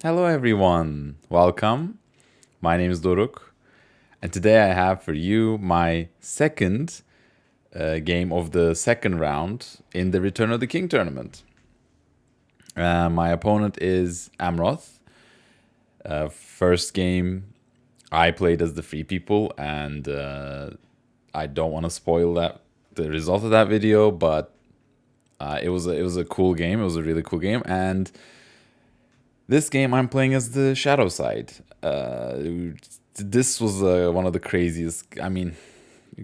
Hello everyone, welcome. My name is Doruk, and today I have for you my second game of the second round in the Return of the King tournament. My opponent is Amroth. First game, I played as the Free People, and I don't want to spoil the result of that video, but it was a cool game. It was a really cool game, and this game I'm playing as the Shadow side. This was one of the craziest.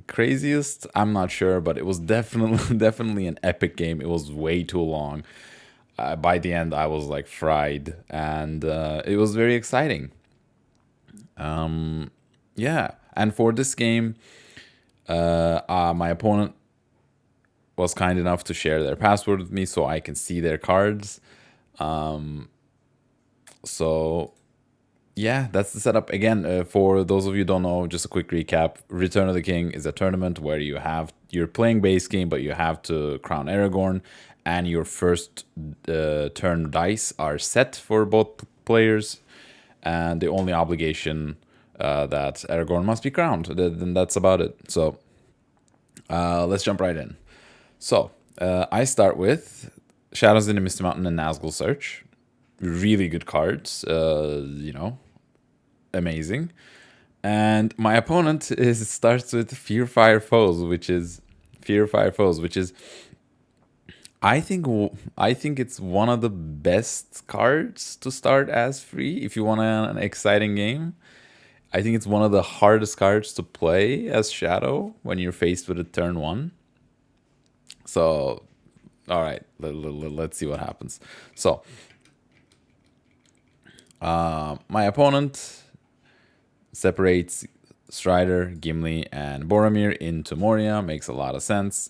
Craziest. I'm not sure, but it was definitely definitely an epic game. It was way too long. By the end, I was like fried, and it was very exciting. Yeah, and for this game, my opponent was kind enough to share their password with me so I can see their cards. So yeah, that's the setup. Again, for those of you who don't know, just a quick recap. Return of the King is a tournament where you're playing base game, but you have to crown Aragorn, and your first turn dice are set for both players, and the only obligation that Aragorn must be crowned. Then that's about it. So let's jump right in. So I start with Shadows in the Misty Mountain and Nazgul Search. Really good cards. Amazing. And my opponent starts with Fear Fire Foes, which is I think it's one of the best cards to start as free if you want an exciting game. I think it's one of the hardest cards to play as Shadow when you're faced with a turn one. So, all right, let's see what happens. So, my opponent separates Strider, Gimli, and Boromir into Moria. Makes a lot of sense.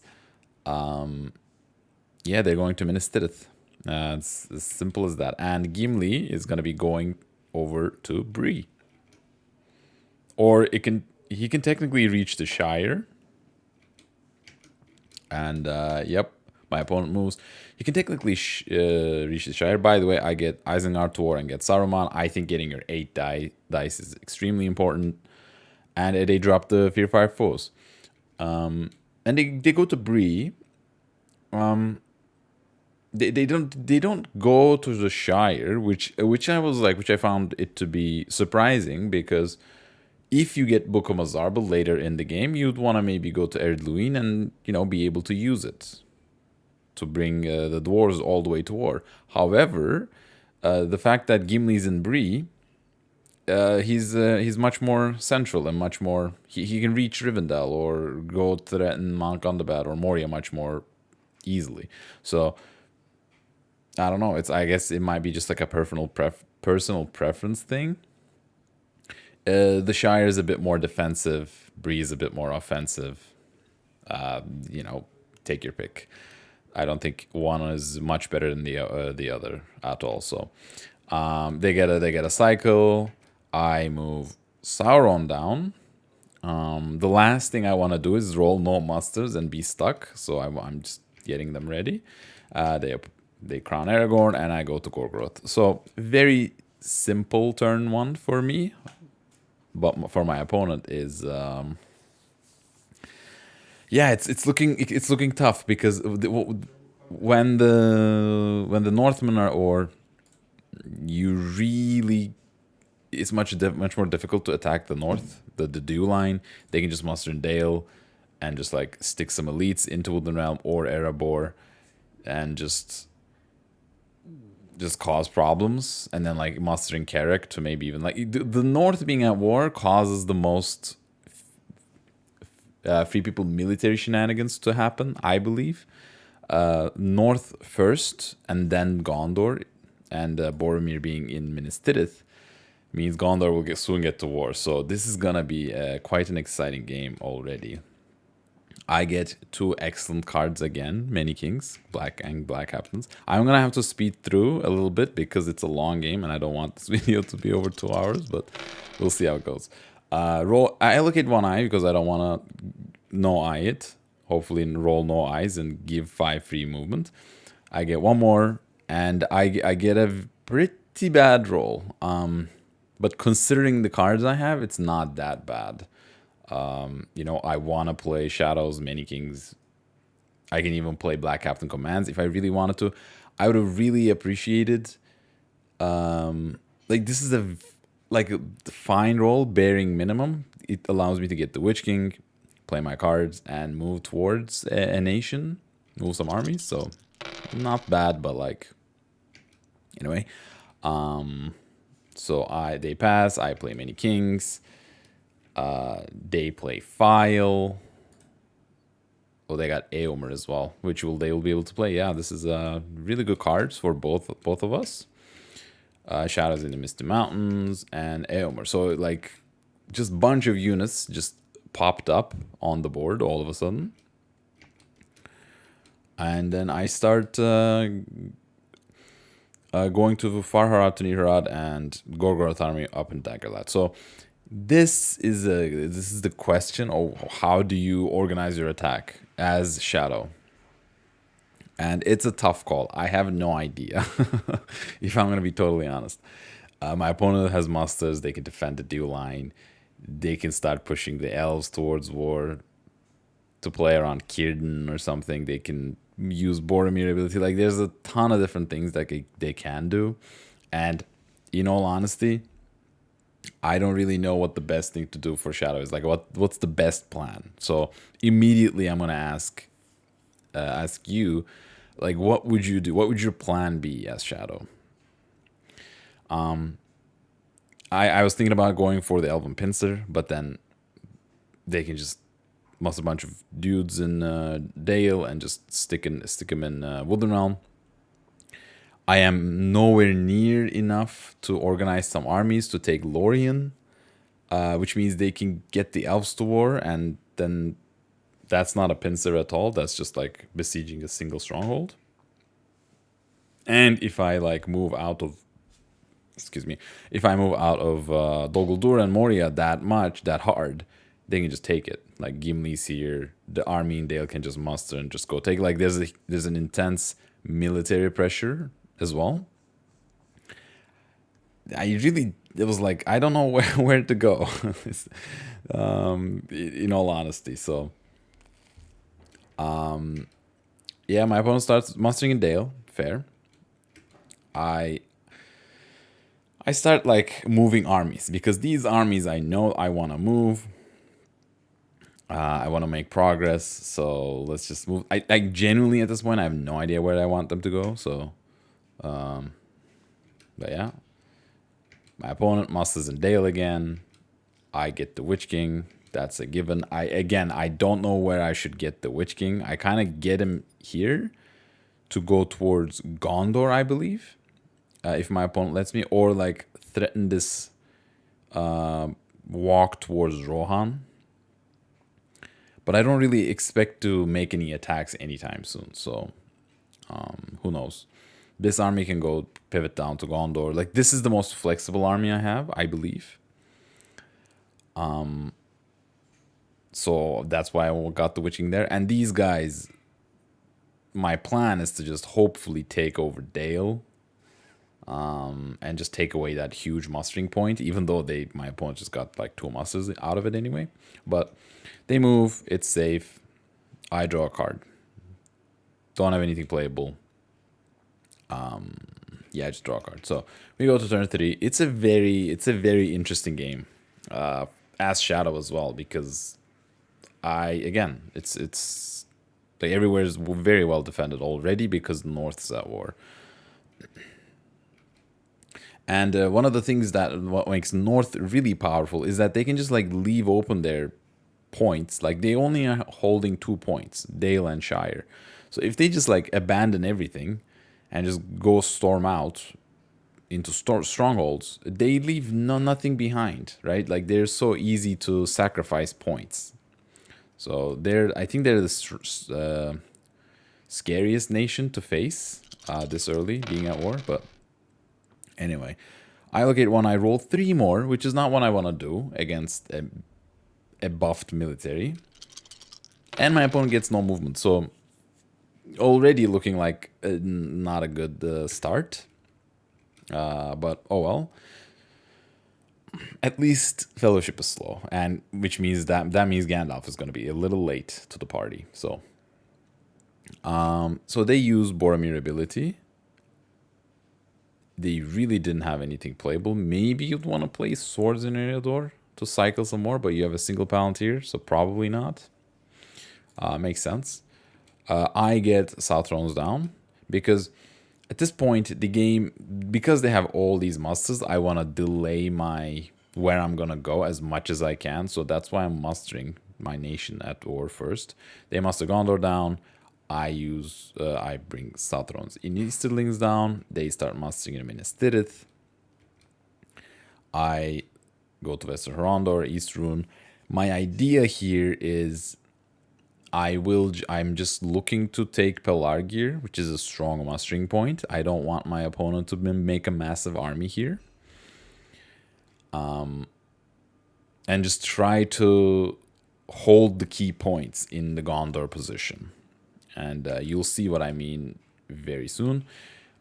Yeah, they're going to Minas Tirith. It's as simple as that. And Gimli is going to be going over to Bree. Or he can technically reach the Shire. And yep, my opponent moves. He can technically reach the Shire. By the way, I get Isengard to War and get Saruman. I think getting your 8 dice is extremely important. And they drop the Fear Fire Foes. And they go to Bree. They don't go to the Shire, which I found it to be surprising, because if you get Book of Mazarbel later in the game, you'd want to maybe go to Erdluin and be able to use it to bring the dwarves all the way to war. However, the fact that Gimli's in Bree, he's much more central and much more. He can reach Rivendell or go threaten Mount Gondabad or Moria much more easily. So I don't know. I guess it might be just like a personal preference thing. The Shire is a bit more defensive. Bree is a bit more offensive. Take your pick. I don't think one is much better than the other at all. So they get a cycle. I move Sauron down. The last thing I want to do is roll no musters and be stuck. So I'm just getting them ready. They crown Aragorn, and I go to Gorgoroth. So very simple turn one for me, but for my opponent is it's looking tough, because when the Northmen are or you really it's much more difficult to attack the north, the Dew line. They can just muster in Dale and just like stick some elites into Woodland Realm or Erebor and just cause problems, and then like mustering Carrick to maybe even like the North being at war causes the most Free People military shenanigans to happen, I believe. North first and then Gondor, and Boromir being in Minas Tirith means Gondor will soon get to war. So this is gonna be quite an exciting game already. I get 2 excellent cards again, Many Kings, Black and Black Captains. I'm gonna have to speed through a little bit because it's a long game and I don't want this video to be over 2 hours, but we'll see how it goes. I allocate 1 eye because I don't want to no eye it. Hopefully roll no eyes and give 5 free movement. I get 1 more, and I get a pretty pretty bad roll. But considering the cards I have, it's not that bad. You know, I want to play Shadows, Many Kings. I can even play Black Captain Commands if I really wanted to. I would have really appreciated. Like this is a fine roll, bearing minimum. It allows me to get the Witch King, play my cards, and move towards a nation, move some armies. So not bad, but like anyway. So they pass. I play Many Kings. They play File. Oh, they got Eomer as well, which they will be able to play. Yeah, this is really good cards for both of us. Shadows in the Misty Mountains and Eomer. So like, just bunch of units just popped up on the board all of a sudden, and then I start going to Farharad to Nihirad and Gorgoroth army up in Daggerlad. So this is the question of how do you organize your attack as Shadow. And it's a tough call. I have no idea, if I'm going to be totally honest. My opponent has musters. They can defend the dual line. They can start pushing the elves towards war to play around Círdan or something. They can use Boromir ability. Like, there's a ton of different things that they can do. And in all honesty, I don't really know what the best thing to do for Shadow is. Like, what's the best plan? So immediately I'm going to ask you, like, what would you do? What would your plan be as Shadow? I was thinking about going for the Elven Pincer, but then they can just muster a bunch of dudes in Dale and just stick them in Woodland Realm. I am nowhere near enough to organize some armies to take Lorien, which means they can get the elves to war, and then that's not a pincer at all. That's just like besieging a single stronghold. And if I like move out of, if I move out of Dol Guldur and Moria that hard, they can just take it. Like Gimli's here, the army in Dale can just muster and just go take. Like there's an intense military pressure as well. It was like, I don't know where to go. In all honesty, so. Yeah, my opponent starts mustering in Dale. Fair. I start like moving armies because these armies I know I want to move. I want to make progress, so let's just move. I genuinely at this point I have no idea where I want them to go. So, but yeah, my opponent musters in Dale again. I get the Witch King. That's a given. I don't know where I should get the Witch King. I kind of get him here to go towards Gondor, I believe, if my opponent lets me, or like threaten this walk towards Rohan. But I don't really expect to make any attacks anytime soon, so who knows. This army can go pivot down to Gondor. Like, this is the most flexible army I have, I believe. So that's why I got the Witching there. And these guys, my plan is to just hopefully take over Dale, and just take away that huge mustering point, even though my opponent just got like 2 musters out of it anyway. But they move, it's safe. I draw a card. Don't have anything playable. Yeah, I just draw a card. So we go to turn 3. It's a very interesting game. As Shadow as well, because it's like everywhere is very well defended already because the North is at war. And one of the things what makes North really powerful is that they can just like leave open their points. Like, they only are holding 2 points, Dale and Shire. So if they just like abandon everything and just go storm out into strongholds, they leave nothing behind, right? Like, they're so easy to sacrifice points. So I think they're the scariest nation to face this early, being at war. But anyway, I allocate 1. I roll 3 more, which is not what I want to do against a buffed military. And my opponent gets no movement, so already looking like not a good start. But oh well. At least Fellowship is slow, and which means that means Gandalf is going to be a little late to the party. So they use Boromir ability. They really didn't have anything playable. Maybe you'd want to play Swords in Eriador to cycle some more, but you have a single Palantir, so probably not. Makes sense. I get South Thrones down because at this point the game, because they have all these musters, I want to delay my where I'm gonna go as much as I can. So that's why I'm mustering my nation at war first. They muster Gondor down. I bring South Thrones in Easterlings down. They start mustering in Minas Tirith. I go to Western Horondor, East Rune. My idea here is I'm just looking to take Pelargir, which is a strong mustering point. I don't want my opponent to make a massive army here. And just try to hold the key points in the Gondor position. And you'll see what I mean very soon.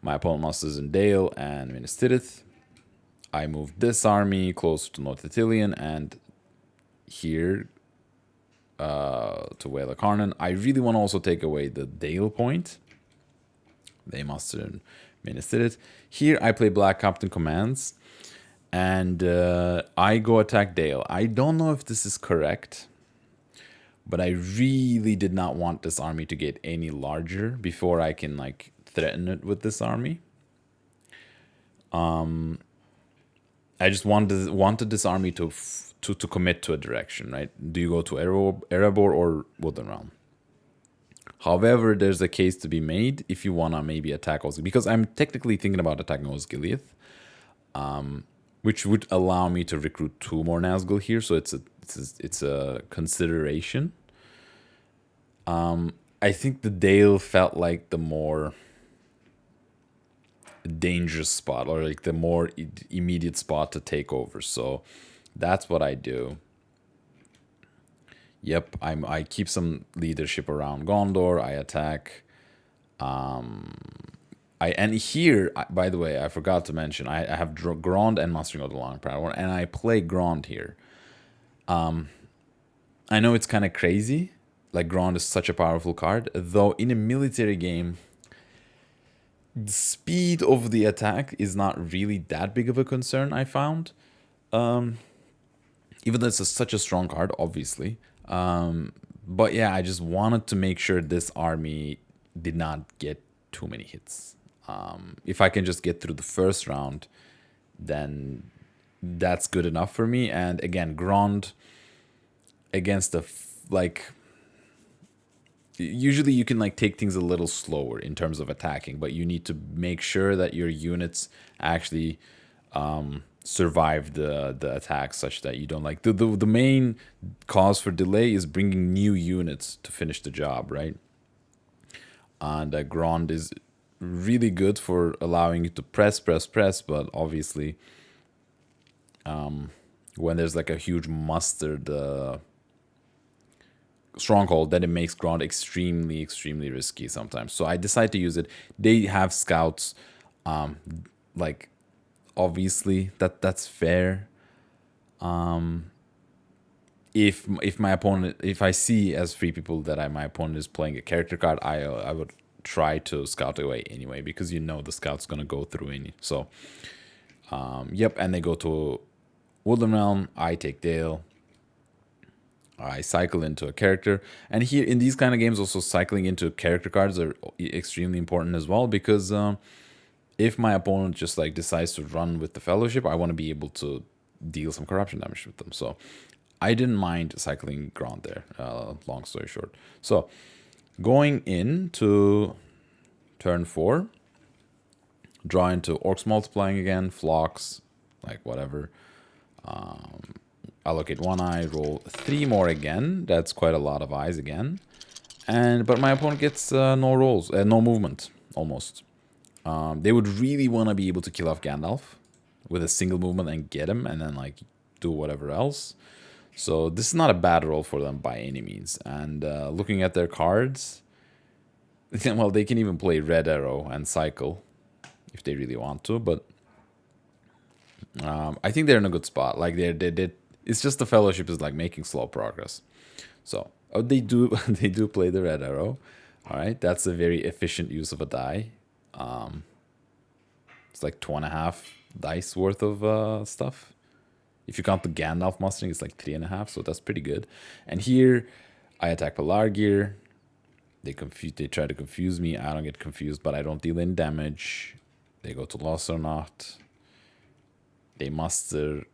My opponent musters in Dale and Minas Tirith. I move this army closer to North Ithilien and here to Wela Karnan. I really want to also take away the Dale point. They muster in Minas Tirith. Here I play Black Captain Commands. And I go attack Dale. I don't know if this is correct, but I really did not want this army to get any larger before I can like threaten it with this army. I just wanted this army to commit to a direction, right? Do you go to Erebor or Woodland Realm? However, there's a case to be made if you wanna maybe attack Osgiliath, because I'm technically thinking about attacking Osgiliath. Which would allow me to recruit 2 more Nazgul here, so it's a consideration. I think the Dale felt like the more dangerous spot, or like the more immediate spot to take over. So that's what I do. Yep, I keep some leadership around Gondor. I attack. And here, by the way, I forgot to mention, I have Grond and Mastering of the Long Power, and I play Grond here. I know it's kind of crazy, like Grond is such a powerful card, though in a military game, the speed of the attack is not really that big of a concern, I found. Even though it's such a strong card, obviously. But yeah, I just wanted to make sure this army did not get too many hits. If I can just get through the first round, then that's good enough for me. And again, Grond against the usually you can like take things a little slower in terms of attacking, but you need to make sure that your units actually survive the attack, such that you don't like the main cause for delay is bringing new units to finish the job, right? And Grond is really good for allowing you to press, but obviously when there's like a huge mustard stronghold, then it makes Grond extremely risky sometimes. So I decide to use it. They have scouts, like obviously that's fair. If my opponent, if I see as free people that my opponent is playing a character card, I would try to scout away anyway, because you know the scout's gonna go through any. So yep, and they go to Woodland Realm. I take Dale. I cycle into a character, and here in these kind of games, also cycling into character cards are extremely important as well, because if my opponent just like decides to run with the Fellowship, I want to be able to deal some corruption damage with them. So I didn't mind cycling Grond there. Long story short, so going into turn 4, draw into Orcs multiplying again, Flocks, like whatever. Allocate 1 eye, roll 3 more again. That's quite a lot of eyes again. But my opponent gets no rolls, no movement, almost. They would really want to be able to kill off Gandalf with a single movement and get him, and then like do whatever else. So this is not a bad roll for them by any means. And looking at their cards, well, they can even play Red Arrow and cycle if they really want to, but I think they're in a good spot. Like they it's just the Fellowship is like making slow progress. So they do they do play the red arrow. All right, that's a very efficient use of a die. It's like 2.5 dice worth of stuff. If you count the Gandalf mustering, it's like 3.5, so that's pretty good. And here, I attack Pelargir. They try to confuse me. I don't get confused, but I don't deal any damage. They go to Loss or Not. They muster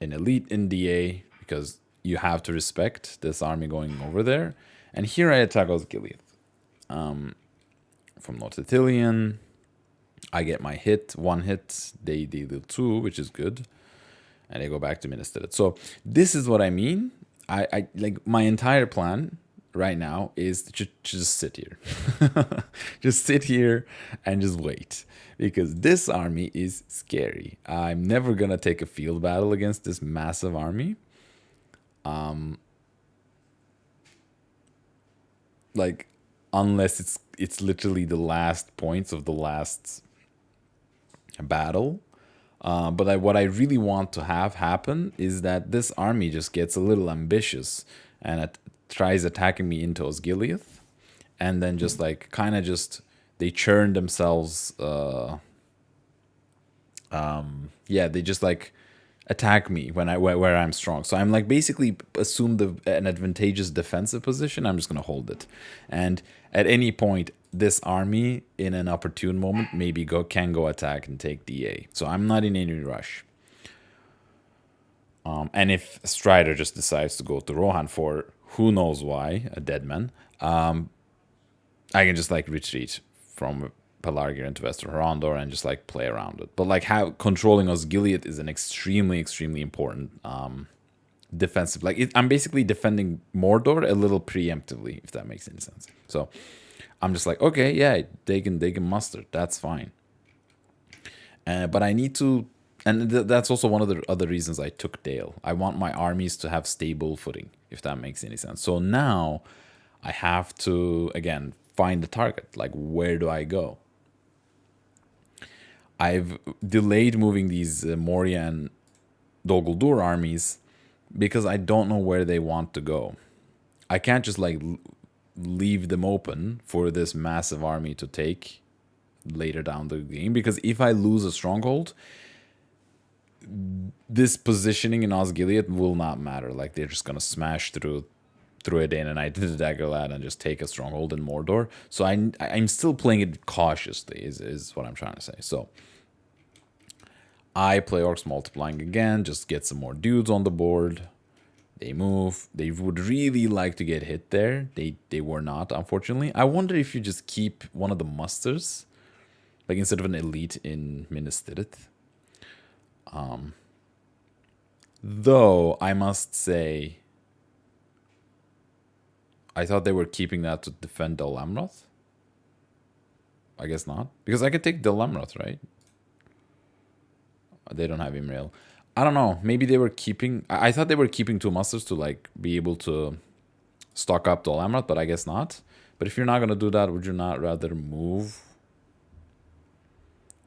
an elite in DA because you have to respect this army going over there. And here I attack Osgiliath. From Notitillion, I get my hit, 1 hit. They deal 2, which is good. And they go back to Minas Tirith. So this is what I mean. I like my entire plan right now is to just sit here. Just sit here and just wait. Because this army is scary. I'm never going to take a field battle against this massive army. Like, unless it's literally the last points of the last battle. But what I really want to have happen is that this army just gets a little ambitious and it tries attacking me into Osgiliath, and then just like kind of just they churn themselves. They just like attack me where I'm strong. So I'm like basically assume an advantageous defensive position. I'm just gonna hold it, and at any point this army in an opportune moment maybe can go attack and take DA. So I'm not in any rush. And if Strider just decides to go to Rohan for who knows why, a dead man, I can just like retreat from Pelargir into Western Horondor and just like play around it. But like how controlling Osgiliath is an extremely, extremely important defensive. Like I'm basically defending Mordor a little preemptively, if that makes any sense. So I'm just like, okay, yeah, they can muster. That's fine. But I need to, and that's also one of the other reasons I took Dale. I want my armies to have stable footing, if that makes any sense. So now I have to, again, find the target. Like, where do I go? I've delayed moving these Moria and Dol Guldur armies because I don't know where they want to go. I can't just like leave them open for this massive army to take later down the game, because if I lose a stronghold, this positioning in Osgiliath will not matter. Like they're just gonna smash through a day and a night to the Daggerlad and just take a stronghold in Mordor. So I'm still playing it cautiously is what I'm trying to say. So I play Orcs Multiplying again, just get some more dudes on the board. They move. They would really like to get hit there. They were not, unfortunately. I wonder if you just keep one of the musters, like instead of an elite in Minas Tirith. Though I must say, I thought they were keeping that to defend Dol Amroth. I guess not, because I could take Dol Amroth, right? They don't have Imrail. I don't know. Maybe they were keeping. I thought they were keeping 2 musters to like be able to stock up Dol Amroth, but I guess not. But if you're not gonna do that, would you not rather move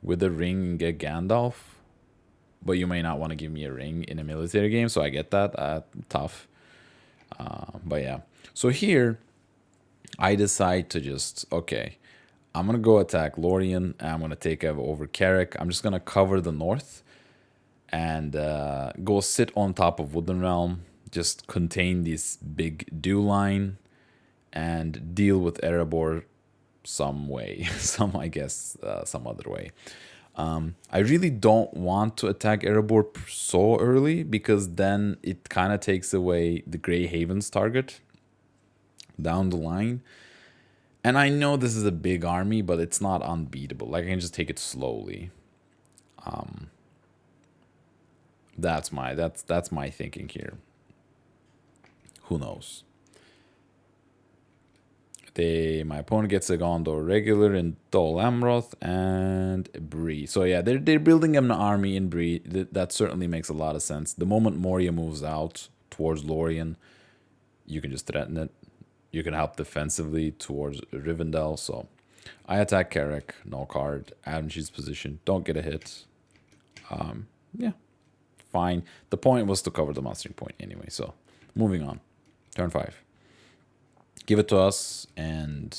with the ring and get Gandalf? But you may not want to give me a ring in a military game, so I get that. Tough. But yeah. So here, I decide to just, okay, I'm going to go attack Lorien, and I'm going to take over Carrick. I'm just going to cover the north and go sit on top of Wooden Realm, just contain this big dew line, and deal with Erebor some way. Some other way. I really don't want to attack Erebor so early, because then it kind of takes away the Grey Haven's target down the line. And I know this is a big army, but it's not unbeatable. Like, I can just take it slowly. That's my thinking here. Who knows? My opponent gets a Gondor regular in Dol Amroth and Bree. So yeah, they're building an army in Bree. That certainly makes a lot of sense. The moment Moria moves out towards Lorien, you can just threaten it. You can help defensively towards Rivendell. So I attack Carrick, no card, Adamshi's position, don't get a hit. Yeah, fine. The point was to cover the mustering point anyway. So moving on. Turn 5. Give it to us and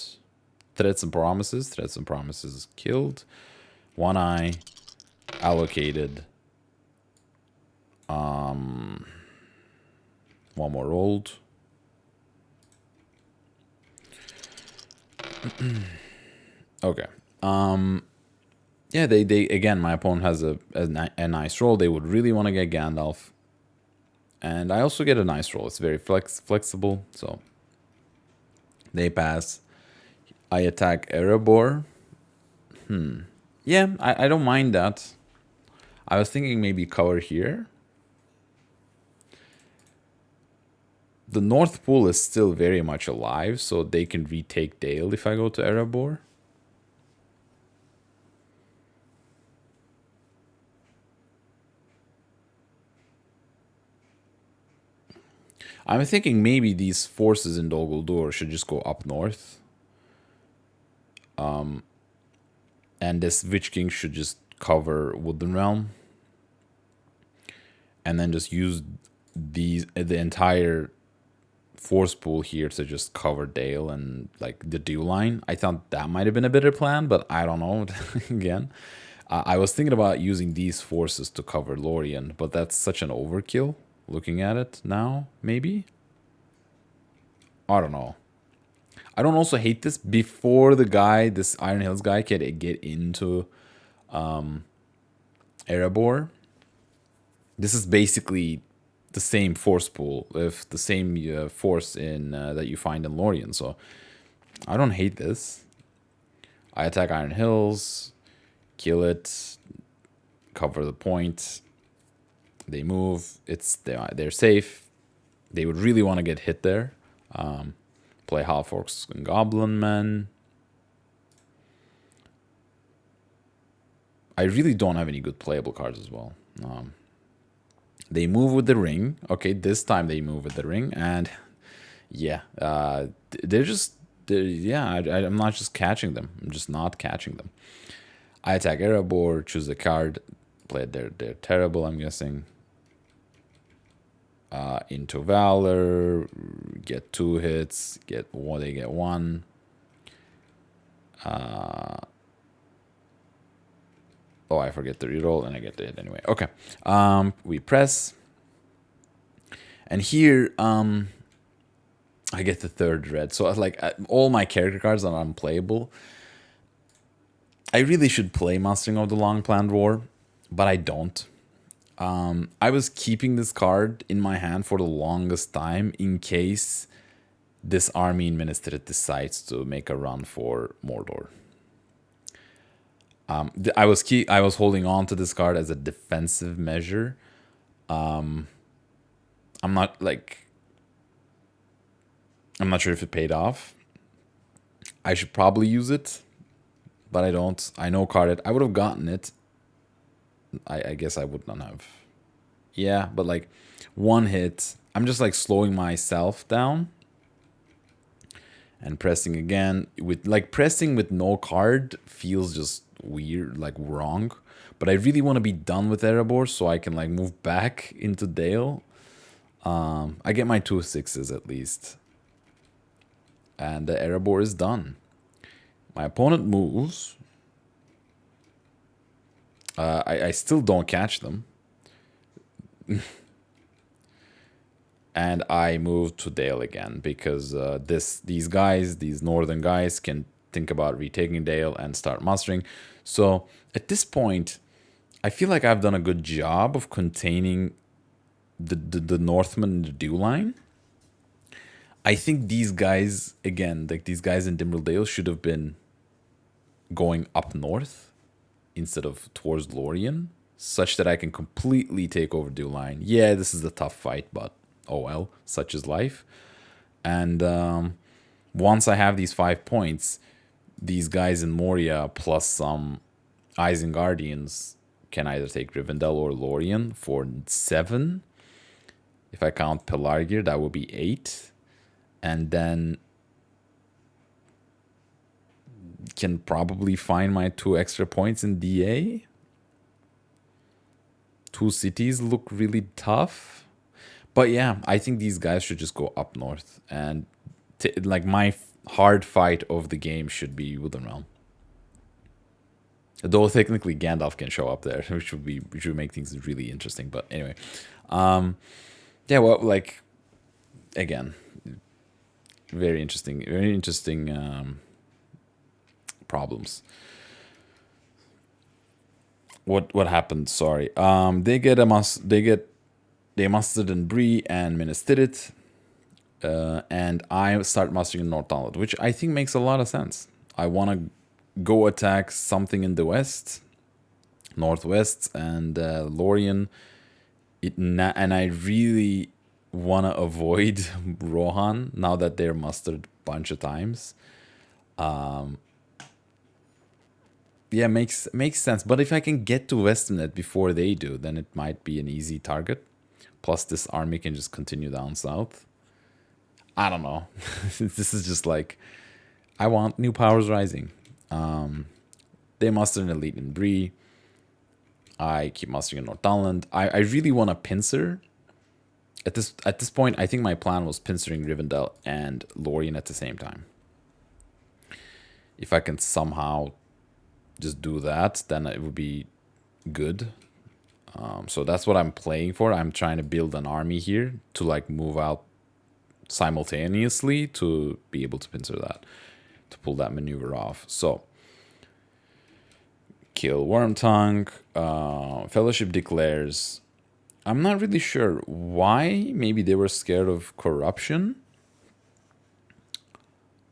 threats and promises. Threats and promises killed. 1 eye allocated. 1 more rolled. Okay. Yeah, they again, my opponent has a nice roll. They would really want to get Gandalf. And I also get a nice roll. It's very flexible, so they pass. I attack Erebor. Yeah, I don't mind that. I was thinking maybe cover here. The North Pool is still very much alive, so they can retake Dale if I go to Erebor. I'm thinking maybe these forces in Dol Guldur should just go up north. And this Witch King should just cover Wooden Realm. And then just use the entire force pool here to just cover Dale and like the dew line. I thought that might have been a better plan, but I don't know. Again, I was thinking about using these forces to cover Lorien, but that's such an overkill. Looking at it now, maybe. I don't know. I don't also hate this before the guy, this Iron Hills guy, can get into Erebor. This is basically the same force pool, if the same force in that you find in Lorien. So I don't hate this. I attack Iron Hills, kill it, cover the point. They move. They're safe. They would really want to get hit there. Play Half Orcs and Goblin Men. I really don't have any good playable cards as well. They move with the ring. Okay, this time they move with the ring, and yeah, I'm not just catching them. I'm just not catching them. I attack Erebor, choose a card, play it. They're terrible, I'm guessing. Into Valor, get 2 hits, they get 1. Oh, I forget the reroll, and I get the hit anyway. Okay. We press. And here, I get the 3rd red. So, like, all my character cards are unplayable. I really should play Mastering of the Long Planned War, but I don't. I was keeping this card in my hand for the longest time in case this army in Minas Tirith decides to make a run for Mordor. I was holding on to this card as a defensive measure. I'm not sure if it paid off. I should probably use it, but I don't. I know card it. I would have gotten it. I guess I would not have. Yeah, but like 1 hit. I'm just like slowing myself down. And pressing again. Pressing with no card feels just weird, like wrong. But I really want to be done with Erebor so I can like move back into Dale. I get my 2 6s at least. And the Erebor is done. My opponent moves. I still don't catch them. And I move to Dale again because these northern guys can think about retaking Dale and start mustering. So at this point, I feel like I've done a good job of containing the Northmen in the dew line. I think these guys, again, like these guys in Dimril Dale should have been going up north instead of towards Lorien, such that I can completely take over dew line. Yeah, this is a tough fight, but oh well, such is life. And once I have these 5 points, these guys in Moria plus some Isengardians can either take Rivendell or Lorien for 7. If I count Pelargir, that would be 8. And then can probably find my 2 extra points in DA. two cities look really tough. But yeah, I think these guys should just go up north. And like my hard fight of the game should be Woodland Realm. Though technically Gandalf can show up there, which would make things really interesting. But anyway, yeah, well, like again, very interesting problems. What happened? Sorry. They mustered in Bree and Minas Tirith, and I start mustering in Northumberland, which I think makes a lot of sense. I want to go attack something in the west, northwest, and Lorien. And I really want to avoid Rohan now that they're mustered a bunch of times. Yeah, makes sense. But if I can get to Westernet before they do, then it might be an easy target. Plus, this army can just continue down south. I don't know. This is just like, I want new powers rising. They mustered an elite in Bree. I keep mustering in Northumberland. I really want a pincer. At this point, I think my plan was pincering Rivendell and Lorien at the same time. If I can somehow just do that, then it would be good. So that's what I'm playing for. I'm trying to build an army here to like move out simultaneously to be able to pincer that, to pull that maneuver off. So kill Wormtongue. Fellowship declares. I'm not really sure why. Maybe they were scared of corruption.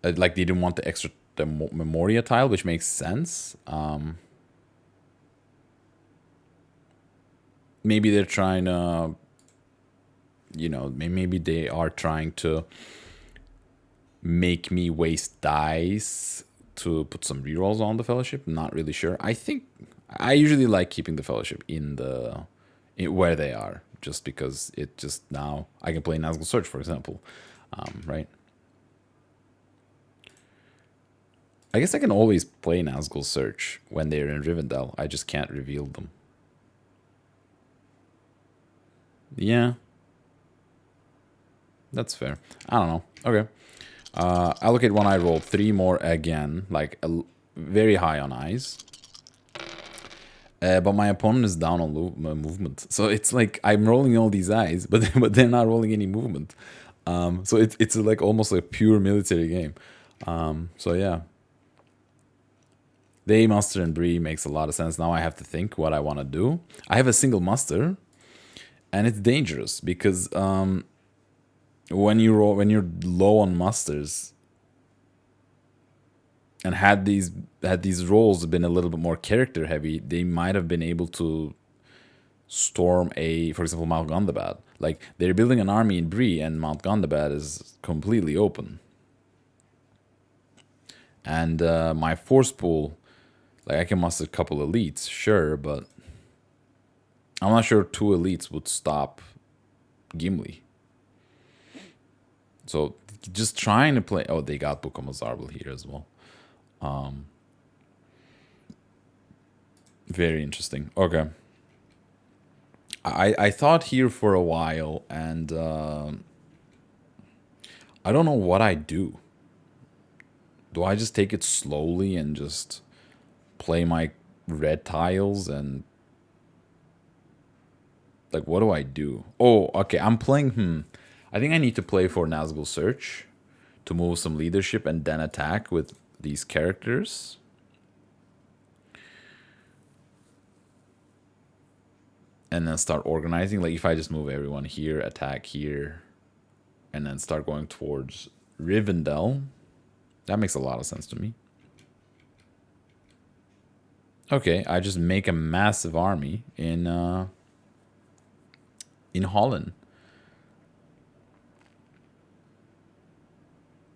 Like they didn't want the Memoria tile, which makes sense. Maybe they're trying to, maybe they are trying to make me waste dice to put some rerolls on the Fellowship. Not really sure. I think I usually like keeping the Fellowship in where they are, just because it just now I can play Nazgul Search, for example, right? I guess I can always play Nazgul Search when they're in Rivendell. I just can't reveal them. Yeah. That's fair. I don't know. Okay. Allocate one eye, roll 3 more again. Like, very high on eyes. But my opponent is down on movement. So it's like I'm rolling all these eyes, but they're not rolling any movement. So it's like almost a pure military game. So yeah. They muster and Bree makes a lot of sense. Now I have to think what I want to do. I have a single muster, and it's dangerous because when you're low on musters, and had these rolls been a little bit more character heavy, they might have been able to storm for example, Mount Gundabad. Like they're building an army in Bree, and Mount Gundabad is completely open. And my force pool, like I can muster a couple elites, sure, but I'm not sure 2 elites would stop Gimli. So just trying to play. Oh, they got Book of Mazarbel here as well. Very interesting. Okay. I thought here for a while, and I don't know what I do. Do I just take it slowly and just play my red tiles and like what do I do? Oh, okay. I'm playing. I think I need to play for Nazgul Search to move some leadership and then attack with these characters. And then start organizing. Like if I just move everyone here, attack here, and then start going towards Rivendell. That makes a lot of sense to me. Okay, I just make a massive army in Holland.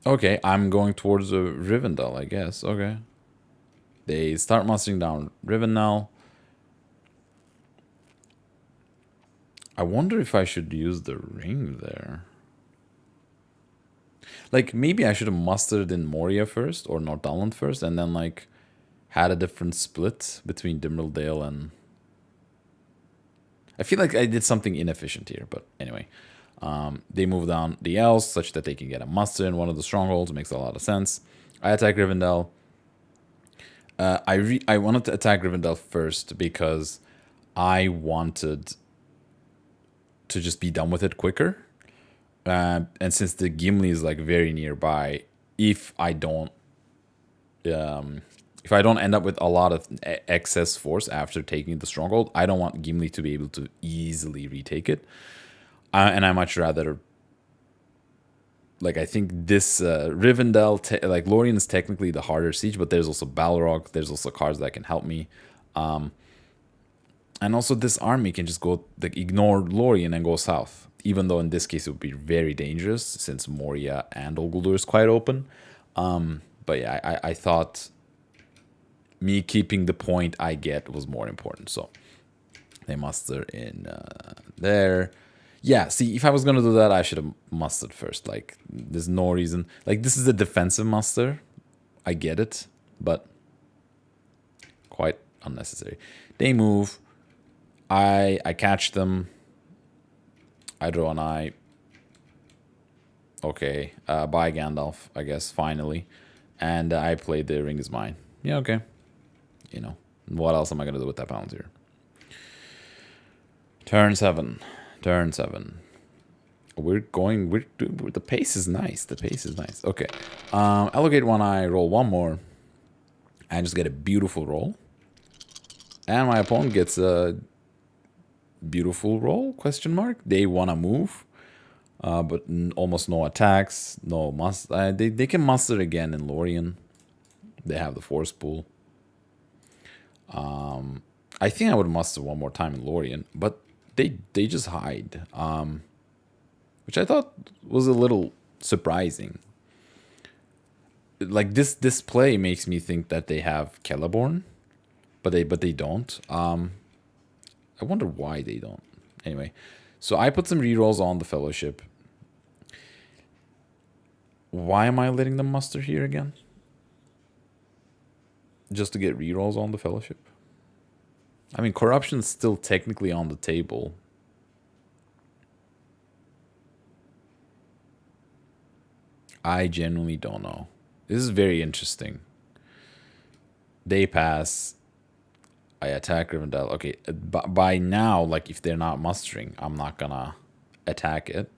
Okay, I'm going towards Rivendell, I guess. Okay. They start mustering down Rivendell. I wonder if I should use the ring there. Like, maybe I should have mustered in Moria first, or Northumberland first, and then, like, had a different split between Dimmeldale and... I feel like I did something inefficient here, but anyway. They move down the elves such that they can get a muster in one of the strongholds. Makes a lot of sense. I attack Rivendell. I wanted to attack Rivendell first because I wanted to just be done with it quicker. And since the Gimli is like very nearby, if I don't end up with a lot of excess force after taking the stronghold, I don't want Gimli to be able to easily retake it. And I much rather, like, I think this Rivendell, like, Lorien is technically the harder siege, but there's also Balrog, there's also cards that can help me. And also this army can just go, like, ignore Lorien and go south. Even though in this case it would be very dangerous, since Moria and Dol Guldur is quite open. But yeah, I thought me keeping the point I get was more important. So they muster in there. Yeah, see, if I was going to do that, I should have mustered first. Like, there's no reason. Like, this is a defensive muster. I get it, but quite unnecessary. They move. I catch them. I draw an eye. Okay, bye Gandalf, I guess, finally. And I played the Ring is Mine. Yeah, okay. You know, what else am I going to do with that Palantir? Turn 7. Turn 7. The pace is nice. The pace is nice. Okay. Allocate one eye, roll one more. And just get a beautiful roll. And my opponent gets a beautiful roll, question mark. They want to move. But almost no attacks. No they can muster again in Lorien. They have the force pool. I think I would muster one more time in Lorien, but they just hide, which I thought was a little surprising. Like, this play makes me think that they have Celeborn, but they don't. I wonder why they don't. Anyway, so I put some rerolls on the Fellowship. Why am I letting them muster here again? Just to get rerolls on the Fellowship? I mean, Corruption's still technically on the table. I genuinely don't know. This is very interesting. They pass. I attack Rivendell. Okay, by now, like, if they're not mustering, I'm not gonna attack it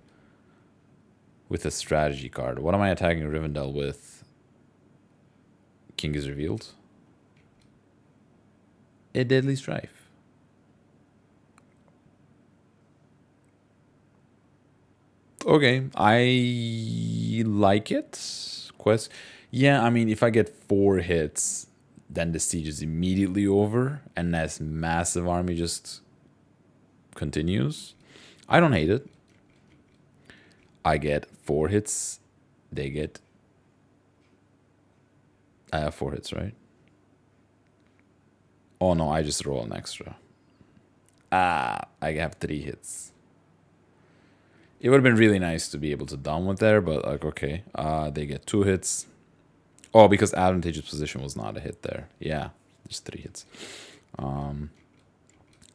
with a strategy card. What am I attacking Rivendell with? King is revealed. A Deadly Strife. Okay, I like it. Yeah, I mean, if I get 4 hits, then the siege is immediately over, and this massive army just continues. I don't hate it. I get 4 hits. They get... I have 4 hits, right? Oh no, I just roll an extra. I have 3 hits. It would have been really nice to be able to done with there, but like, okay. They get 2 hits. Oh, because advantageous position was not a hit there. Yeah, just 3 hits.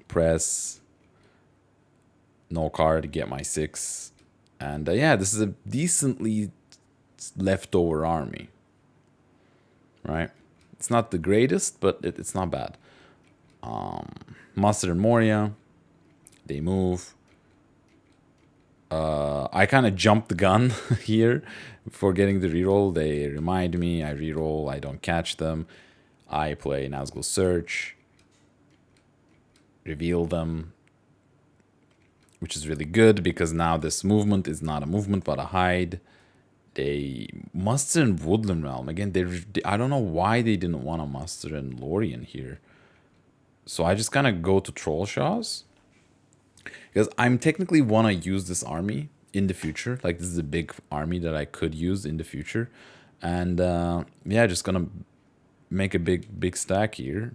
Press. No card, get my 6. And yeah, this is a decently leftover army. Right? It's not the greatest, but it's not bad. Muster and Moria. They move. I kind of jumped the gun here before getting the reroll. They remind me. I reroll. I don't catch them. I play Nazgul Search. Reveal them. Which is really good because now this movement is not a movement but a hide. They muster in Woodland Realm. Again, I don't know why they didn't want to muster in Lorien here. So I just kind of go to Trollshaws. Because I'm technically want to use this army in the future. Like, this is a big army that I could use in the future. And yeah, just going to make a big stack here.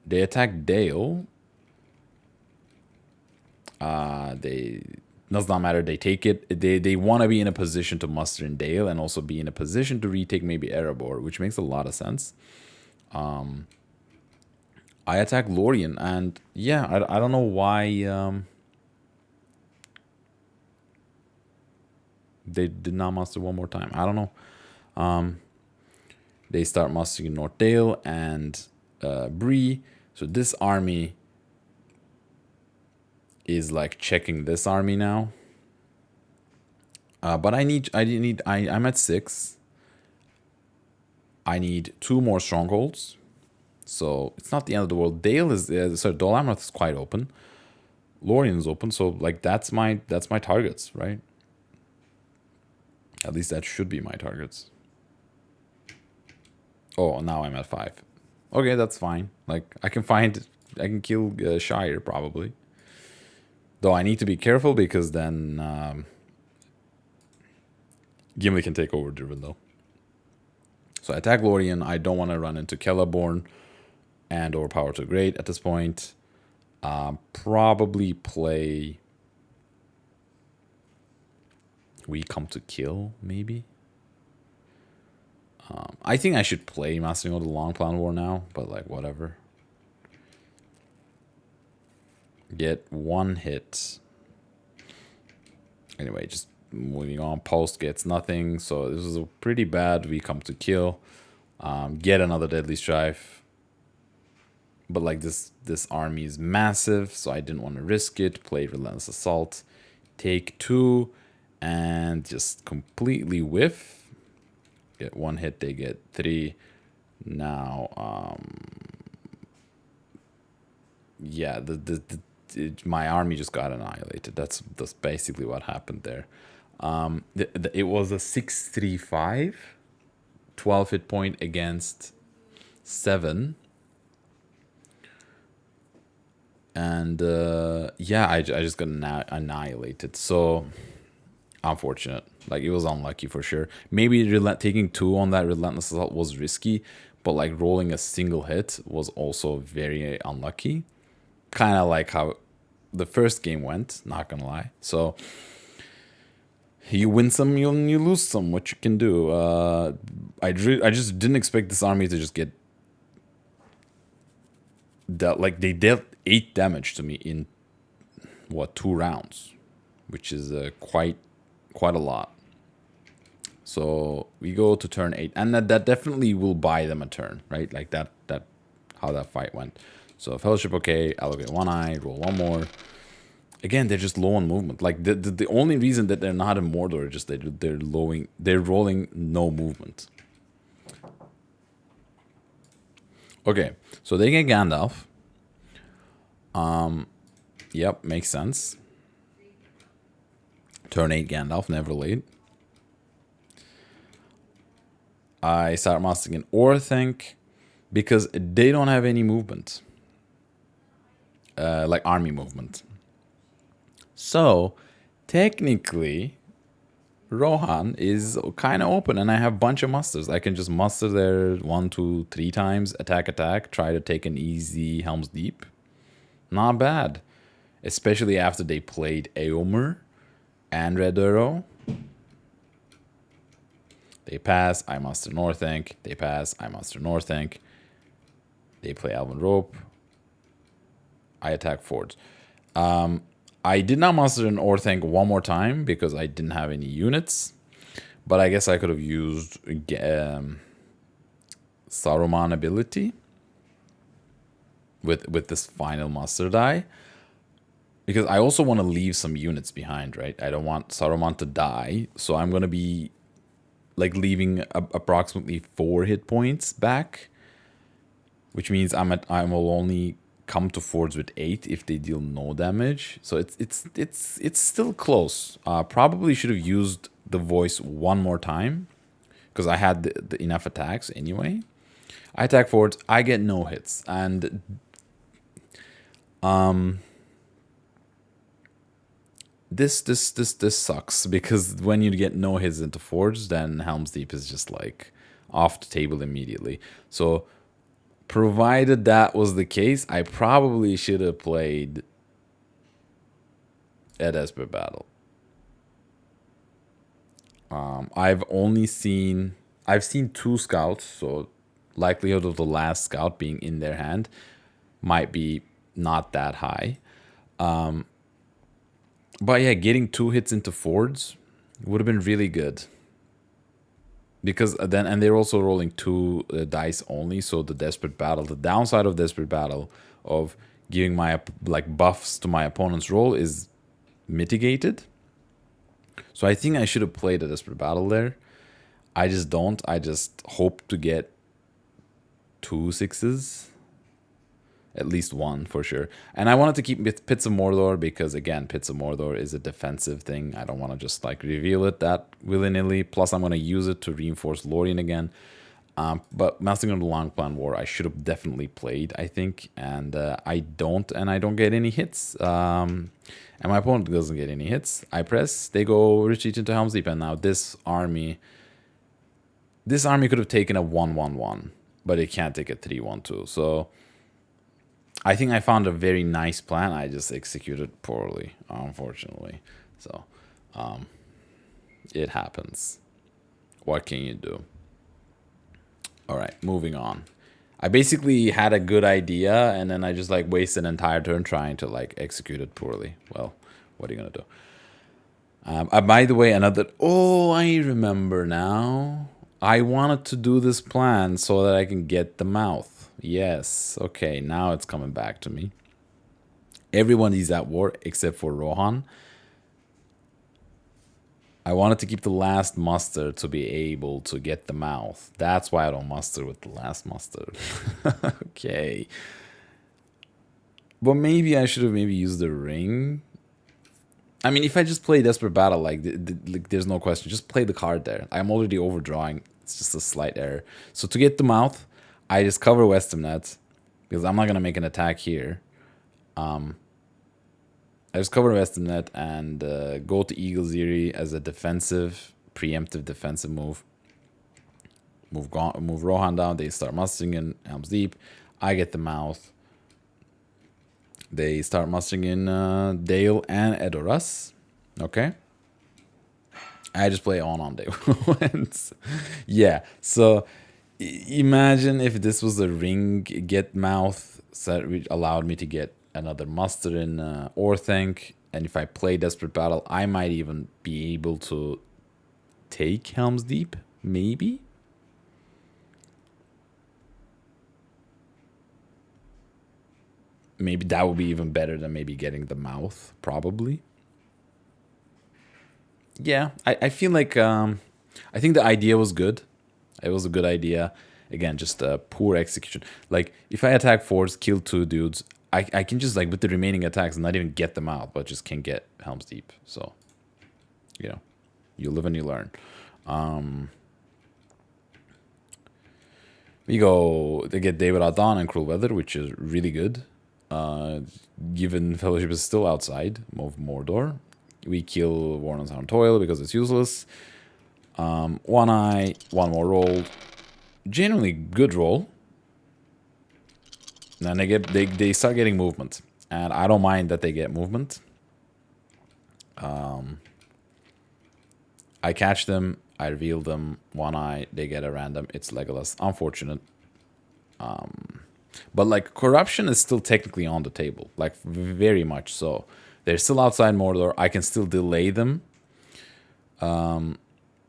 They attack Dale. Does not matter. They take it. They want to be in a position to muster in Dale and also be in a position to retake maybe Erebor, which makes a lot of sense. I I attack Lorien, and yeah, I don't know why they did not muster one more time. I don't know. They start mustering North Dale and Bree. So this army is like checking this army now. But I'm at 6. I need 2 more strongholds. So it's not the end of the world. Dale is sorry, Dol Amroth is quite open. Lorien is open, so like that's my targets, right? At least that should be my targets. Oh, now I'm at 5. Okay, that's fine. Like I can kill Shire probably. Though I need to be careful because then Gimli can take over Rivendell. So I attack Lorien. I don't want to run into Celeborn and or Power to Great at this point. Probably play We Come to Kill, maybe. I think I should play Mastering of the Long Plan War now, but like whatever. Get 1 hit. Anyway, just moving on. Post gets nothing, so this is a pretty bad We Come to Kill. Get another Deadly Strife. But like this army is massive, so I didn't want to risk it. Play Relentless Assault. Take 2 and just completely whiff. Get 1 hit, they get 3. Now, yeah, my army just got annihilated. That's basically what happened there. It was a 6-3-5, 12 hit point against 7. And yeah, I just got annihilated. So unfortunate. Like it was unlucky for sure. Maybe taking 2 on that Relentless Assault was risky, but like rolling a single hit was also very unlucky. Kind of like how the first game went, not gonna lie. So you win some, you lose some. What you can do. I just didn't expect this army to just get dealt. Like they dealt 8 damage to me in what 2 rounds, which is quite a lot. So we go to turn 8, and that definitely will buy them a turn, right? Like that how that fight went. So Fellowship, okay, allocate 1 eye, roll 1 more. Again, they're just low on movement. Like the only reason that they're not in Mordor is just they're rolling no movement. Okay, so they get Gandalf. Yep, makes sense. Turn 8 Gandalf, never late. I start mastering an Orthanc because they don't have any movement. Like army movement. So, technically, Rohan is kind of open and I have a bunch of musters. I can just muster there 1, 2, 3 times, attack, try to take an easy Helm's Deep. Not bad. Especially after they played Eomer and Red Arrow. They pass, I muster Northanc. They pass, I muster Northanc. They play Elven Rope. I attack Fords. I did not muster an Orthanc 1 more time because I didn't have any units. But I guess I could have used Saruman ability with this final muster die. Because I also want to leave some units behind, right? I don't want Saruman to die. So I'm going to be like leaving approximately 4 hit points back. Which means I will only come to Fords with 8 if they deal no damage. So it's still close. Probably should have used the voice 1 more time because I had the enough attacks anyway. I attack Fords, I get no hits, and this sucks because when you get no hits into Fords, then Helm's Deep is just like off the table immediately. So provided that was the case, I probably should have played a Desperate Battle. I've seen 2 scouts, so likelihood of the last scout being in their hand. might be not that high. But yeah, getting 2 hits into Fords would have been really good. Because then, and they're also rolling 2 dice only, so the Desperate Battle, the downside of Desperate Battle of giving my like buffs to my opponent's roll is mitigated. So I think I should have played a Desperate Battle there. I just don't. I just hope to get 2 6s. At least one for sure. And I wanted to keep Pits of Mordor because, again, Pits of Mordor is a defensive thing. I don't want to just like reveal it that willy-nilly. Plus, I'm going to use it to reinforce Lorien again. But Mastering of the Long Plan War, I should have definitely played, I think. And I don't get any hits. And my opponent doesn't get any hits. I press, they go retreat into Helm's Deep. And now this army could have taken a 1-1-1. But it can't take a 3-1-2. So I think I found a very nice plan. I just executed poorly, unfortunately. So, it happens. What can you do? All right, moving on. I basically had a good idea, and then I just like wasted an entire turn trying to like execute it poorly. Well, what are you gonna do? By the way, I remember now. I wanted to do this plan so that I can get the mouth. Yes, okay, now it's coming back to me. Everyone is at war except for Rohan. I wanted to keep the last muster to be able to get the mouth. That's why I don't muster with the last muster. Okay. But maybe I should have used the ring. I mean, if I just play Desperate Battle, like there's no question. Just play the card there. I'm already overdrawing. It's just a slight error. So to get the mouth, I just cover Westernet because I'm not going to make an attack here. I just cover Westernet and go to Eagle Ziri as a preemptive defensive move. Move Rohan down. They start mustering in Helm's Deep. I get the mouth. They start mustering in Dale and Edoras. Okay. I just play on day one. Yeah, so imagine if this was a ring get mouth set, which allowed me to get another muster in Orthanc, and if I play Desperate Battle, I might even be able to take Helm's Deep, maybe? Maybe that would be even better than maybe getting the mouth, probably. Yeah, I feel like I think the idea was good. It was a good idea. Again, just a poor execution. Like, if I attack force, kill 2 dudes, I can just, like, with the remaining attacks, not even get them out, but just can get Helm's Deep. So, you know, you live and you learn. We go, they get David Adon and Cruel Weather, which is really good. Given Fellowship is still outside of Mordor. We kill Warren's Harm Toil because it's useless. 1 eye, 1 more roll. Genuinely good roll. And they start getting movement. And I don't mind that they get movement. I catch them, I reveal them, 1 eye, they get a random, it's Legolas. Unfortunate. But like corruption is still technically on the table. Like very much so. They're still outside Mordor. I can still delay them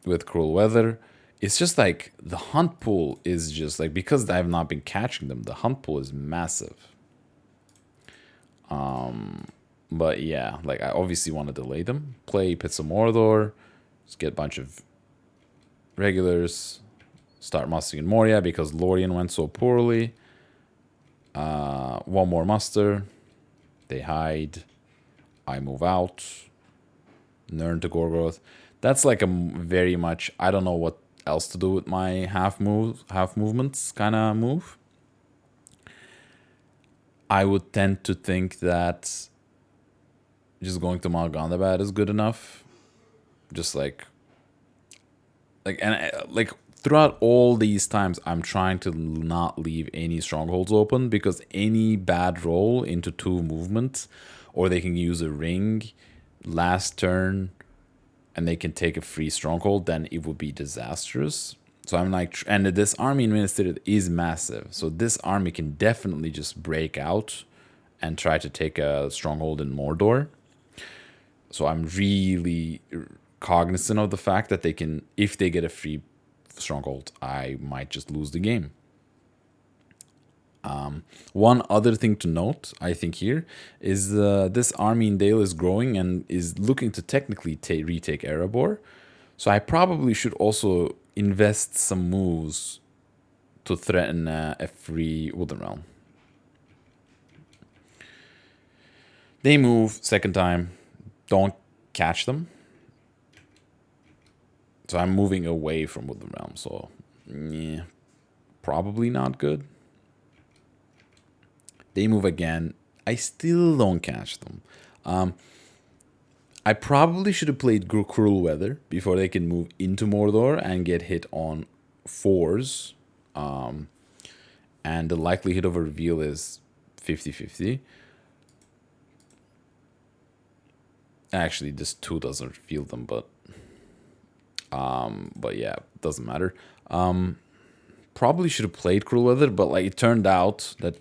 with Cruel Weather. It's just like the hunt pool is just like, because I have not been catching them, the hunt pool is massive. But yeah, like I obviously want to delay them. Play Pits of Mordor. Just get a bunch of regulars. Start mustering in Moria because Lorien went so poorly. 1 more muster. They hide. I move out. Nern to Gorgoroth. That's like a very much, I don't know what else to do with my half movements kind of move. I would tend to think that just going to Mount Gondabad is good enough. Just like throughout all these times, I'm trying to not leave any strongholds open because any bad roll into 2 movements, or they can use a ring last turn and they can take a free stronghold, then it would be disastrous. So I'm like, and this army in Minas Tirith is massive. So this army can definitely just break out and try to take a stronghold in Mordor. So I'm really cognizant of the fact that they can, if they get a free stronghold, I might just lose the game. One other thing to note, I think here, is this army in Dale is growing and is looking to technically retake Erebor. So I probably should also invest some moves to threaten a free Wooden Realm. They move second time. Don't catch them. So I'm moving away from Wooden Realm. So, yeah, probably not good. They move again. I still don't catch them. I probably should have played Cruel Weather before they can move into Mordor and get hit on 4s. And the likelihood of a reveal is 50-50. Actually, this 2 doesn't reveal them, but yeah, doesn't matter. Probably should have played Cruel Weather, but like it turned out that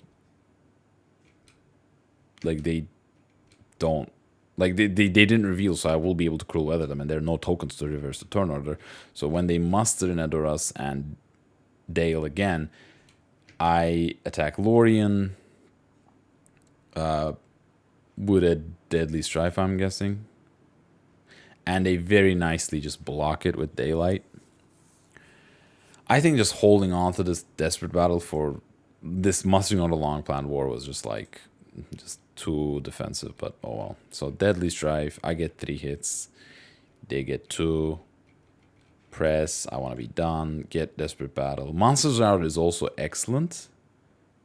like they don't, like they didn't reveal, so I will be able to Cruel Weather them, and there are no tokens to reverse the turn order. So when they muster in Adoras and Dale again, I attack Lorien with a Deadly Strife, I'm guessing. And they very nicely just block it with Daylight. I think just holding on to this Desperate Battle for this mustering on a long planned war was just like, just too defensive, but oh well. So Deadly Strife, I get 3 hits. They get 2. Press, I want to be done. Get Desperate Battle. Monsters Out is also excellent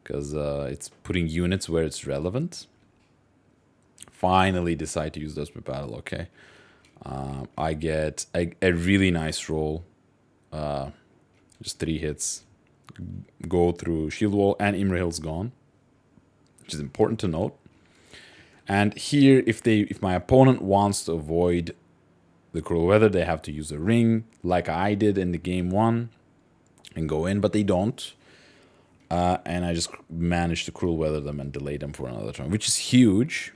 because it's putting units where it's relevant. Finally decide to use Desperate Battle, okay. I get a really nice roll. Just 3 hits. Go through Shield Wall and Imrahil's gone, which is important to note. And here, if my opponent wants to avoid the Cruel Weather, they have to use a ring, like I did in the game 1, and go in, but they don't. And I just managed to Cruel Weather them and delay them for another turn, which is huge.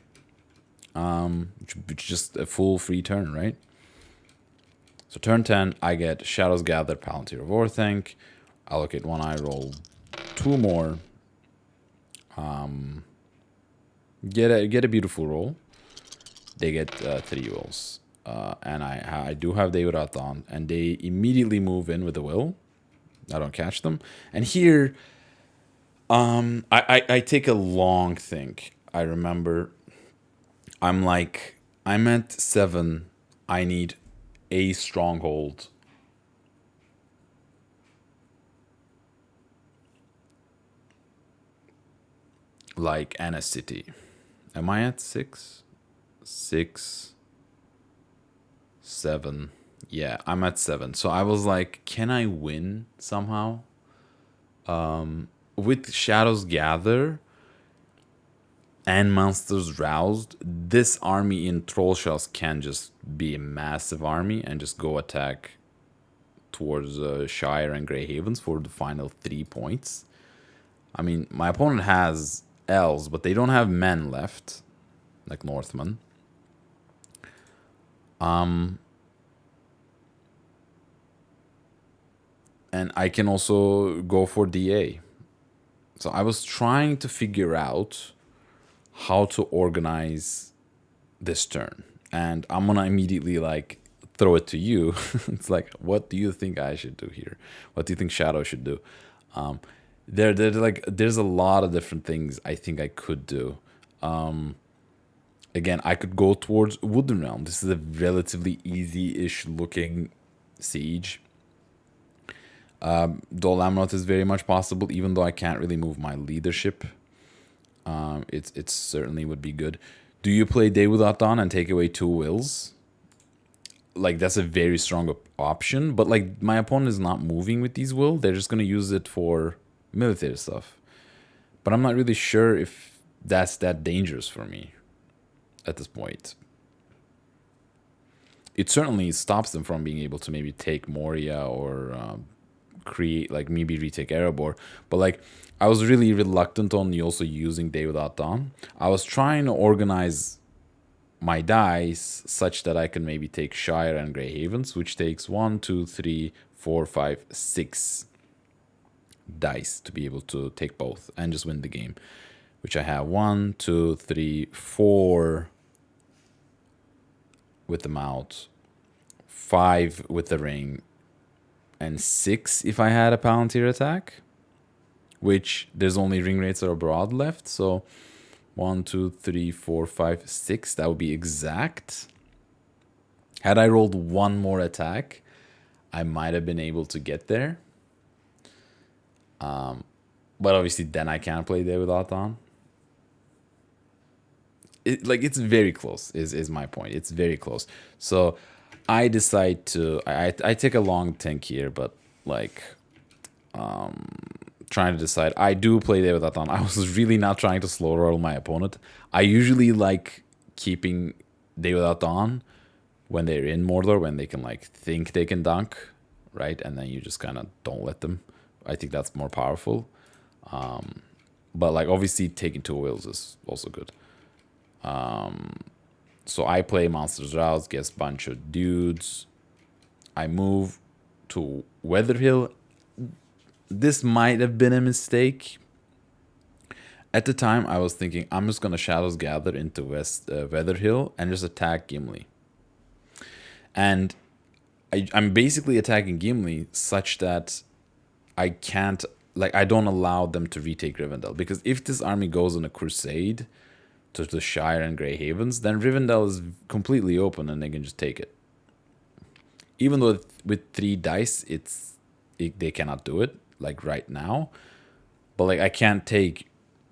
Which is just a full free turn, right? So turn 10, I get Shadows Gather, Palantir of Orthanc, allocate 1 eye roll, 2 more. Get a beautiful roll. They get 3 rolls. And I do have David Athon, and they immediately move in with a will. I don't catch them. And here, I take a long think. I remember, I'm at 7. I need a stronghold. Like Anna City. Am I at 6? 6, 7. Yeah, I'm at 7. So I was like, can I win somehow? With Shadows Gather and Monsters Roused, this army in Troll Shells can just be a massive army and just go attack towards Shire and Grey Havens for the final 3 points. I mean, my opponent has elves, but they don't have men left, like Northmen. And I can also go for DA. So I was trying to figure out how to organize this turn. And I'm gonna immediately like throw it to you. It's like, what do you think I should do here? What do you think Shadow should do? There's a lot of different things I think I could do. Again, I could go towards Wooden Realm. This is a relatively easy-ish looking siege. Dol Amroth is very much possible, even though I can't really move my leadership. It certainly would be good. Do you play Day Without Dawn and take away 2 wills? Like, that's a very strong option, but like my opponent is not moving with these will. They're just going to use it for military stuff. But I'm not really sure if that's that dangerous for me at this point. It certainly stops them from being able to maybe take Moria or create, like, maybe retake Erebor. But like, I was really reluctant on also using Day Without Dawn. I was trying to organize my dice such that I can maybe take Shire and Grey Havens, which takes 1, 2, 3, 4, 5, 6 dice to be able to take both and just win the game. Which I have 1, 2, 3, 4 with the mount, 5 with the ring, and 6 if I had a Palantir attack. Which there's only ring rates or abroad left, so 1, 2, 3, 4, 5, 6. That would be exact. Had I rolled one more attack, I might have been able to get there. But obviously, then I can't play Day Without Dawn. It's very close. Is my point? It's very close. So I decide to. I take a long tank here, but like, trying to decide. I do play Day Without Dawn. I was really not trying to slow roll my opponent. I usually like keeping Day Without Dawn when they're in Mordor, when they can like think they can dunk, right? And then you just kind of don't let them. I think that's more powerful. But like, obviously taking 2 wheels is also good. So I play Monsters Rouse, gets a bunch of dudes. I move to Weatherhill. This might have been a mistake. At the time, I was thinking, I'm just going to Shadows Gather into Weatherhill and just attack Gimli. And I'm basically attacking Gimli such that I can't, like, I don't allow them to retake Rivendell. Because if this army goes on a crusade to the Shire and Grey Havens, then Rivendell is completely open and they can just take it. Even though with 3 dice, they cannot do it, like, right now. But, like, I can't take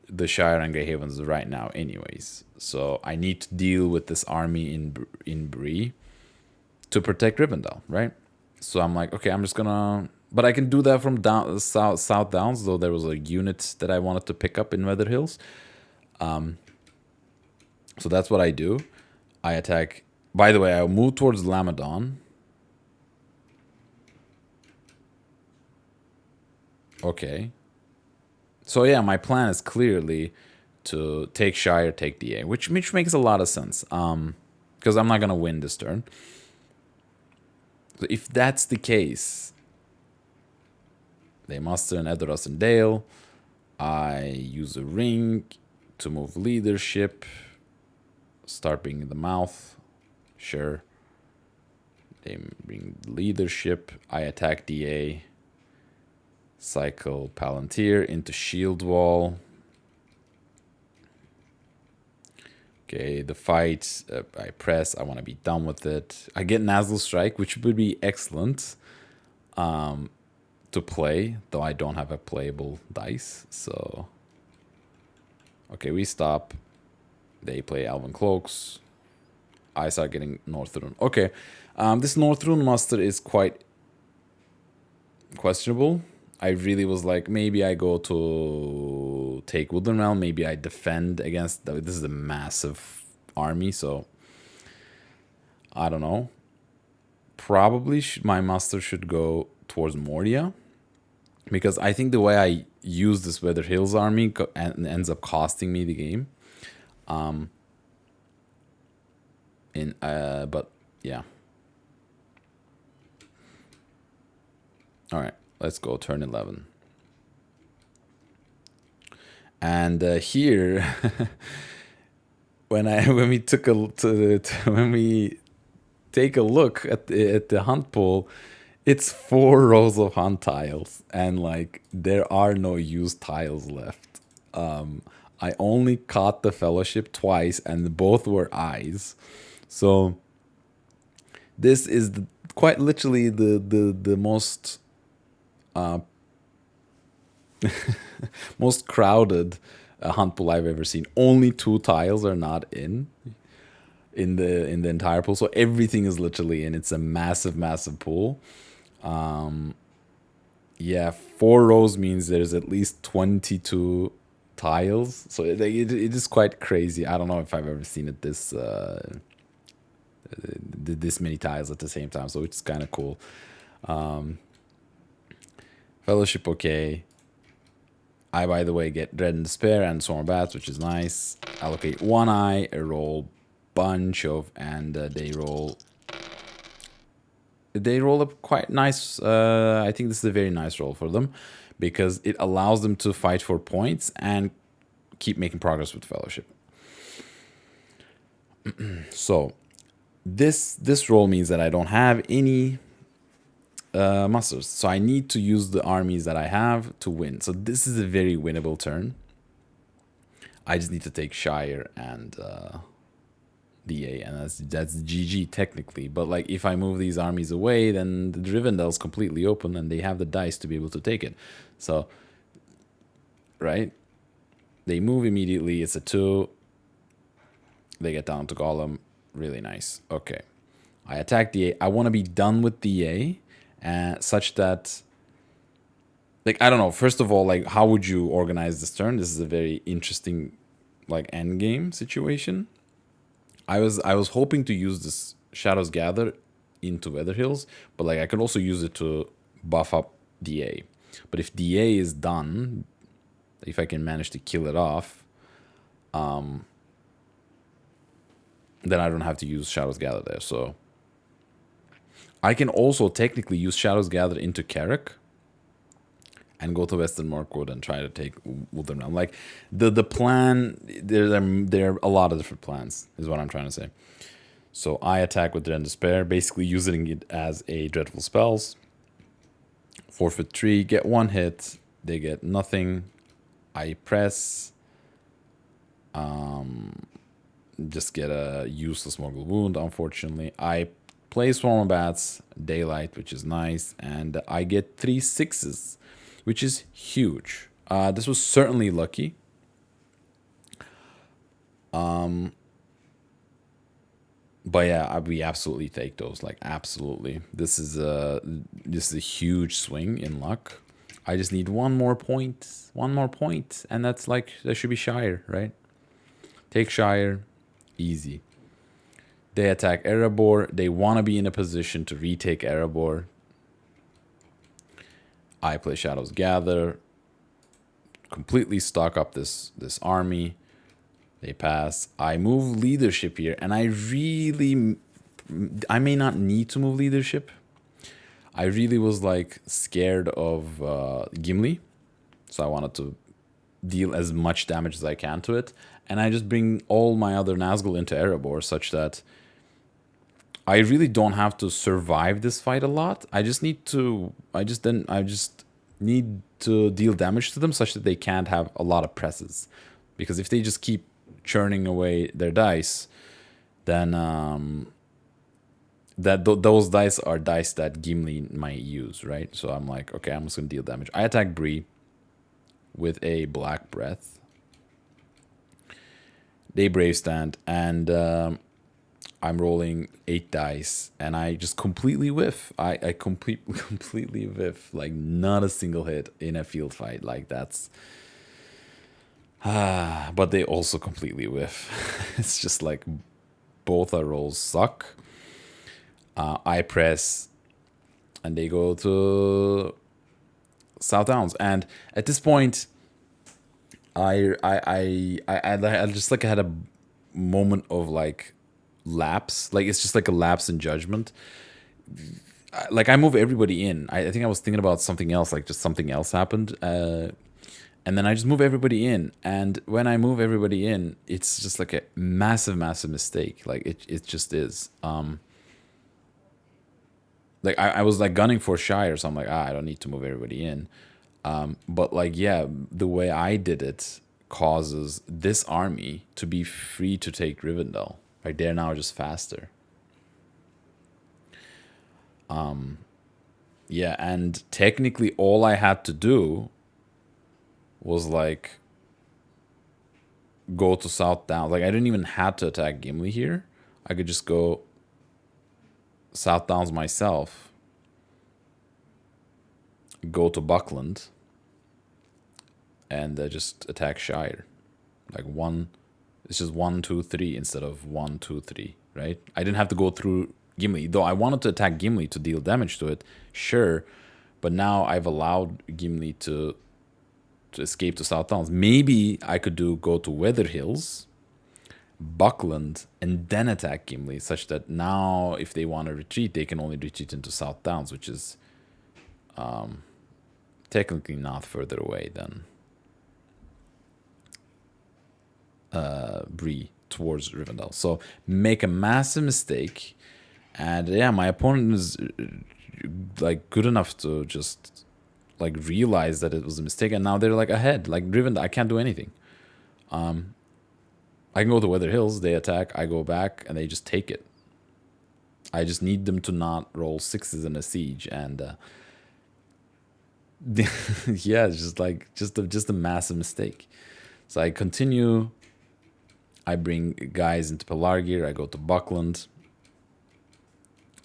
the Shire and Grey Havens right now anyways. So I need to deal with this army in Bree to protect Rivendell, right? So I'm like, okay, I'm just gonna... But I can do that from South Downs, though there was a unit that I wanted to pick up in Weather Hills. So that's what I do. I attack... By the way, I'll move towards Lamadon. Okay. So yeah, my plan is clearly to take Shire, take DA, which makes a lot of sense. Because I'm not going to win this turn. So if that's the case, they muster an Edoras and Dale. I use a ring to move leadership. Start bringing the mouth. Sure. They bring leadership. I attack DA. Cycle Palantir into Shield Wall. Okay, the fight, I press, I want to be done with it. I get Nazgul Strike, which would be excellent to play, though I don't have a playable dice, so... Okay, we stop. They play Elven Cloaks. I start getting Northrune. Okay, this Northrune muster is quite questionable. I really was like, maybe I go to take Woodland Realm, maybe I defend against... This is a massive army, so... I don't know. Probably my muster should go towards Moria. Because I think the way I use this Weather Hills army ends up costing me the game. But, yeah. Alright. Let's go turn 11. And here, when we take a look at the hunt pool, it's 4 rows of hunt tiles, and like there are no used tiles left. I only caught the Fellowship twice, and both were eyes. So this is quite literally the most most crowded hunt pool I've ever seen. Only 2 tiles are not in the entire pool, so everything is literally in. It's a massive pool. Yeah, 4 rows means there's at least 22 tiles, so it is quite crazy. I don't know if I've ever seen it this many tiles at the same time, so it's kind of cool. Fellowship, okay. I, by the way, get Dread and Despair and Swarm Bats, which is nice. Allocate 1 eye, I roll bunch of, and they roll a quite nice, I think this is a very nice roll for them, because it allows them to fight for points and keep making progress with Fellowship. So this roll means that I don't have any musters, so I need to use the armies that I have to win. So this is a very winnable turn. I just need to take Shire and DA, and that's GG technically. But like, if I move these armies away, then the Rivendell's completely open, and they have the dice to be able to take it. So, right? They move immediately. It's a 2. They get down to Golem. Really nice. Okay. I attack DA. I want to be done with DA, such that, like, I don't know. First of all, like, how would you organize this turn? This is a very interesting, like, end game situation. I was hoping to use this Shadows Gather into Weather Hills, but like, I could also use it to buff up DA. But if DA is done, if I can manage to kill it off, then I don't have to use Shadows Gather there. So I can also technically use Shadows Gather into Carrick and go to Western Mirkwood and try to take Woodland Realm. Like, the plan, there are a lot of different plans, is what I'm trying to say. So I attack with Dread and Despair, basically using it as a Dreadful Spells. Forfeit 3, get 1 hit, they get nothing. I press, just get a useless Morgul Wound, unfortunately. I play Swarm of Bats, Daylight, which is nice, and I get 3 6s, which is huge. This was certainly lucky. But yeah, we absolutely take those. Like, absolutely. This is a huge swing in luck. I just need one more point, and that's like, that should be Shire, right? Take Shire, easy. They attack Erebor. They want to be in a position to retake Erebor. I play Shadows Gather, completely stock up this army. They pass. I move leadership here, and I may not need to move leadership. I really was like scared of Gimli, so I wanted to deal as much damage as I can to it, and I just bring all my other Nazgul into Erebor, such that I really don't have to survive this fight a lot. I just need to need to deal damage to them such that they can't have a lot of presses. Because if they just keep churning away their dice, then those dice are dice that Gimli might use, right? So I'm like, okay, I'm just gonna deal damage. I attack Bree with a Black Breath. They Brave Stand, and I'm rolling 8 dice, and I just completely whiff. I completely whiff, like not a single hit in a field fight. Like, that's but they also completely whiff. It's just like both our rolls suck. I press, and they go to South Downs, and at this point, I just like had a moment of like lapse. Like, it's just like a lapse in judgment. Like, I move everybody in. I think I was thinking about something else, like just something else happened. And then I just move everybody in. And when I move everybody in, it's just like a massive mistake. Like, it just is. Like, I was like gunning for Shire, so I'm like, I don't need to move everybody in. But like, yeah, the way I did it causes this army to be free to take Rivendell. Like, they're now just faster. Yeah, and technically all I had to do was like go to South Downs. Like, I didn't even have to attack Gimli here. I could just go South Downs myself, go to Buckland, and just attack Shire. Like, it's just 1, 2, 3 instead of 1, 2, 3, right? I didn't have to go through Gimli, though I wanted to attack Gimli to deal damage to it, sure, But now I've allowed Gimli to escape to South Downs. Maybe I could go to Weather Hills, Buckland, and then attack Gimli, such that now if they want to retreat, they can only retreat into South Downs, which is technically not further away than Bree towards Rivendell. So make a massive mistake, and yeah, my opponent is like good enough to just like realize that it was a mistake, and now they're like ahead. Like Rivendell, I can't do anything. I can go to Weather Hills, they attack, I go back, and they just take it. I just need them to not roll 6s in a siege, and yeah, it's just like just a massive mistake. So I continue. I bring guys into Pelargir. I go to Buckland.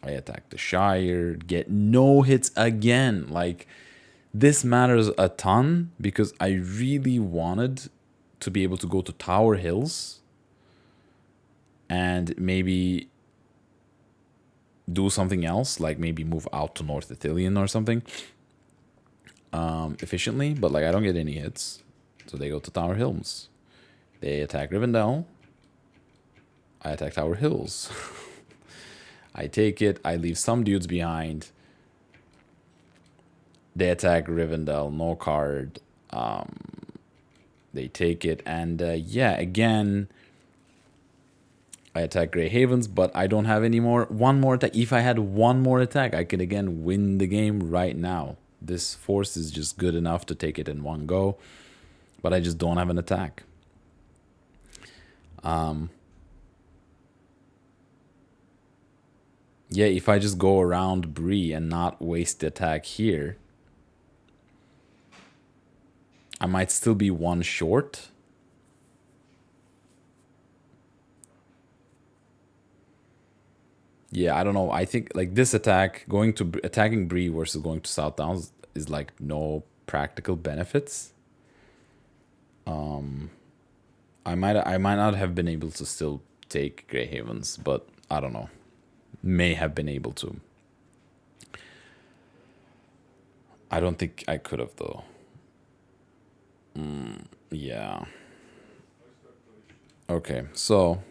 I attack the Shire. Get no hits again. Like, this matters a ton because I really wanted to be able to go to Tower Hills and maybe do something else, like maybe move out to North Ithilien or something efficiently. But like, I don't get any hits, so they go to Tower Hills. They attack Rivendell. I attack Tower Hills. I take it. I leave some dudes behind. They attack Rivendell. No card. They take it. And yeah, again, I attack Grey Havens, but I don't have any more. One more attack. If I had one more attack, I could again win the game right now. This force is just good enough to take it in one go. But I just don't have an attack. Yeah, if I just go around Bree and not waste the attack here, I might still be one short. Yeah, I don't know. I think like this attack, attacking Bree versus going to South Downs is like no practical benefits. I might not have been able to still take Grey Havens, but I don't know. May have been able to. I don't think I could have though. Yeah. Okay, so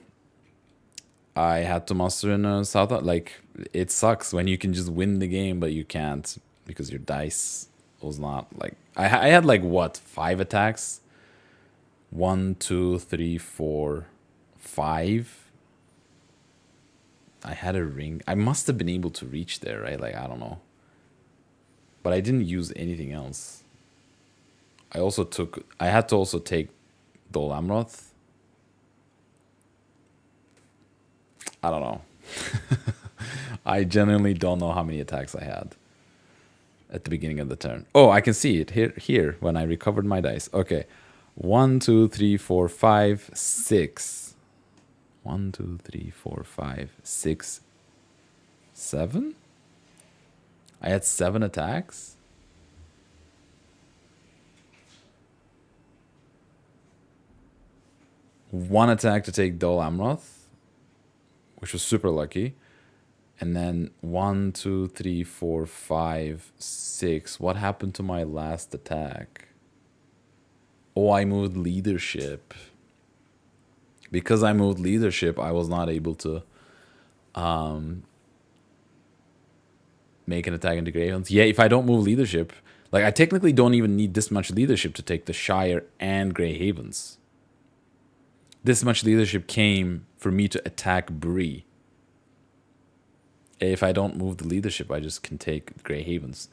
I had to muster in a South. Like, it sucks when you can just win the game, but you can't because your dice was not like. I had like what, 5 attacks? 1, 2, 3, 4, 5. I had a ring. I must have been able to reach there, right? Like, I don't know. But I didn't use anything else. I had to also take Dol Amroth. I don't know. I genuinely don't know how many attacks I had at the beginning of the turn. Oh, I can see it here when I recovered my dice. Okay. 1, 2, 3, 4, 5, 6. 1, 2, 3, 4, 5, 6, 7? I had 7 attacks? One attack to take Dol Amroth, which was super lucky. And then 1, 2, 3, 4, 5, 6. What happened to my last attack? Oh, I moved leadership. Because I moved leadership, I was not able to make an attack into Grey Havens. Yeah, if I don't move leadership, like I technically don't even need this much leadership to take the Shire and Grey Havens. This much leadership came for me to attack Bree. If I don't move the leadership, I just can take Grey Havens.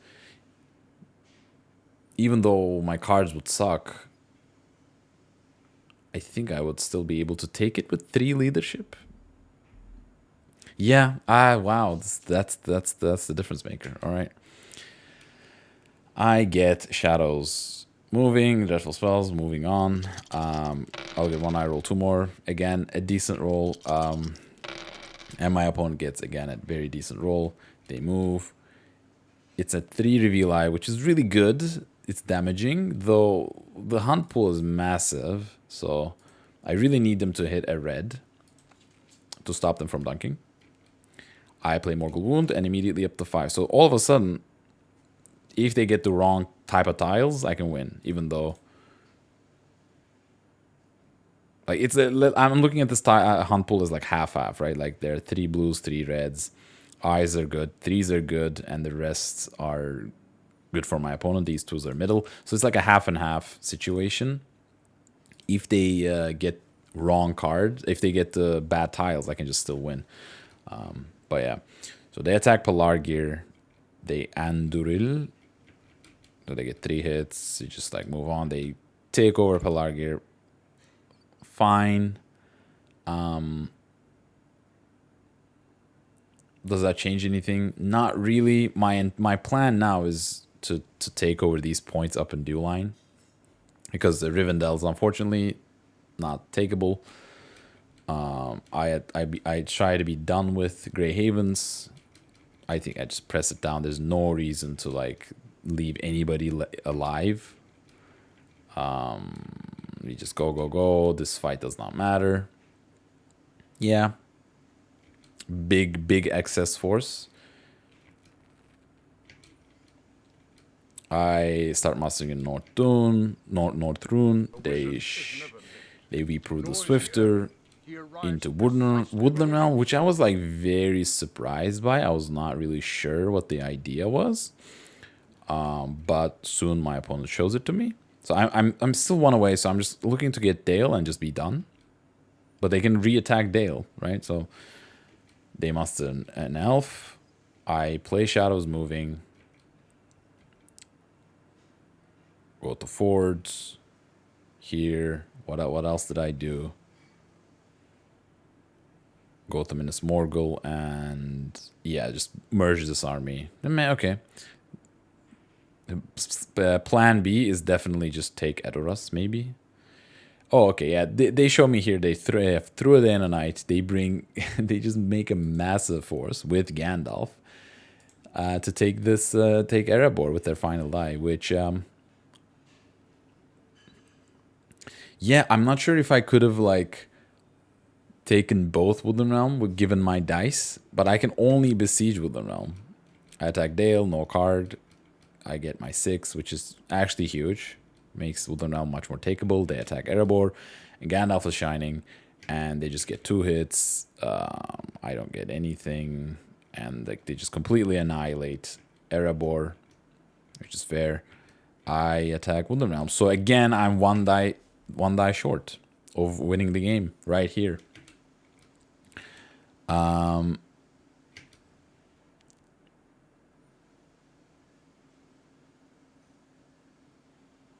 Even though my cards would suck, I think I would still be able to take it with 3 leadership. Yeah, wow, that's the difference maker. All right. I get shadows moving, dreadful spells, moving on. I'll get 1 eye roll, 2 more. Again, a decent roll. And my opponent gets, again, a very decent roll. They move. It's a 3 reveal eye, which is really good. It's damaging, though the hunt pool is massive. So I really need them to hit a red to stop them from dunking. I play Morgul Wound and immediately up to 5. So all of a sudden, if they get the wrong type of tiles, I can win, even though... Like, I'm looking at this hunt pool as like half-half, right? Like, there are 3 blues, 3 reds. Eyes are good, 3s are good, and the rest are good for my opponent. These 2s are middle. So it's like a half and half situation. If they get wrong cards, if they get the bad tiles, I can just still win. But yeah, so they attack Pelargir, they Anduril, so they get 3 hits. You just like move on. They take over Pelargir. Fine. Does that change anything? Not really. My plan now is to take over these points up in Dew Line, because the Rivendell's unfortunately not takeable. I try to be done with Grey Havens. I think I just press it down. There's no reason to like leave anybody alive. We just go. This fight does not matter. Yeah. Big excess force. I start mastering in North Rune. They weep-proof the Swifter into Woodland Realm, which I was like very surprised by. I was not really sure what the idea was. But soon my opponent shows it to me. So I'm still 1 away, so I'm just looking to get Dale and just be done. But they can re-attack Dale, right? So they must an elf. I play Shadows Moving. Go to Fords. Here. What else did I do? Go to Minas Morgul and yeah, just merge this army. Okay. Plan B is definitely just take Edoras, maybe. Oh, okay, yeah. They show me here. They threw it in a night. They bring, they just make a massive force with Gandalf to take this, take Erebor with their final die. Which, yeah, I'm not sure if I could have like taken both Woodland Realm given my dice, but I can only besiege Woodland Realm. I attack Dale, no card. I get my 6, which is actually huge. Makes Woodland Realm much more takeable. They attack Erebor, and Gandalf is shining, and they just get 2 hits. I don't get anything, and like they just completely annihilate Erebor, which is fair. I attack Woodland Realm, so again I'm one die short of winning the game right here.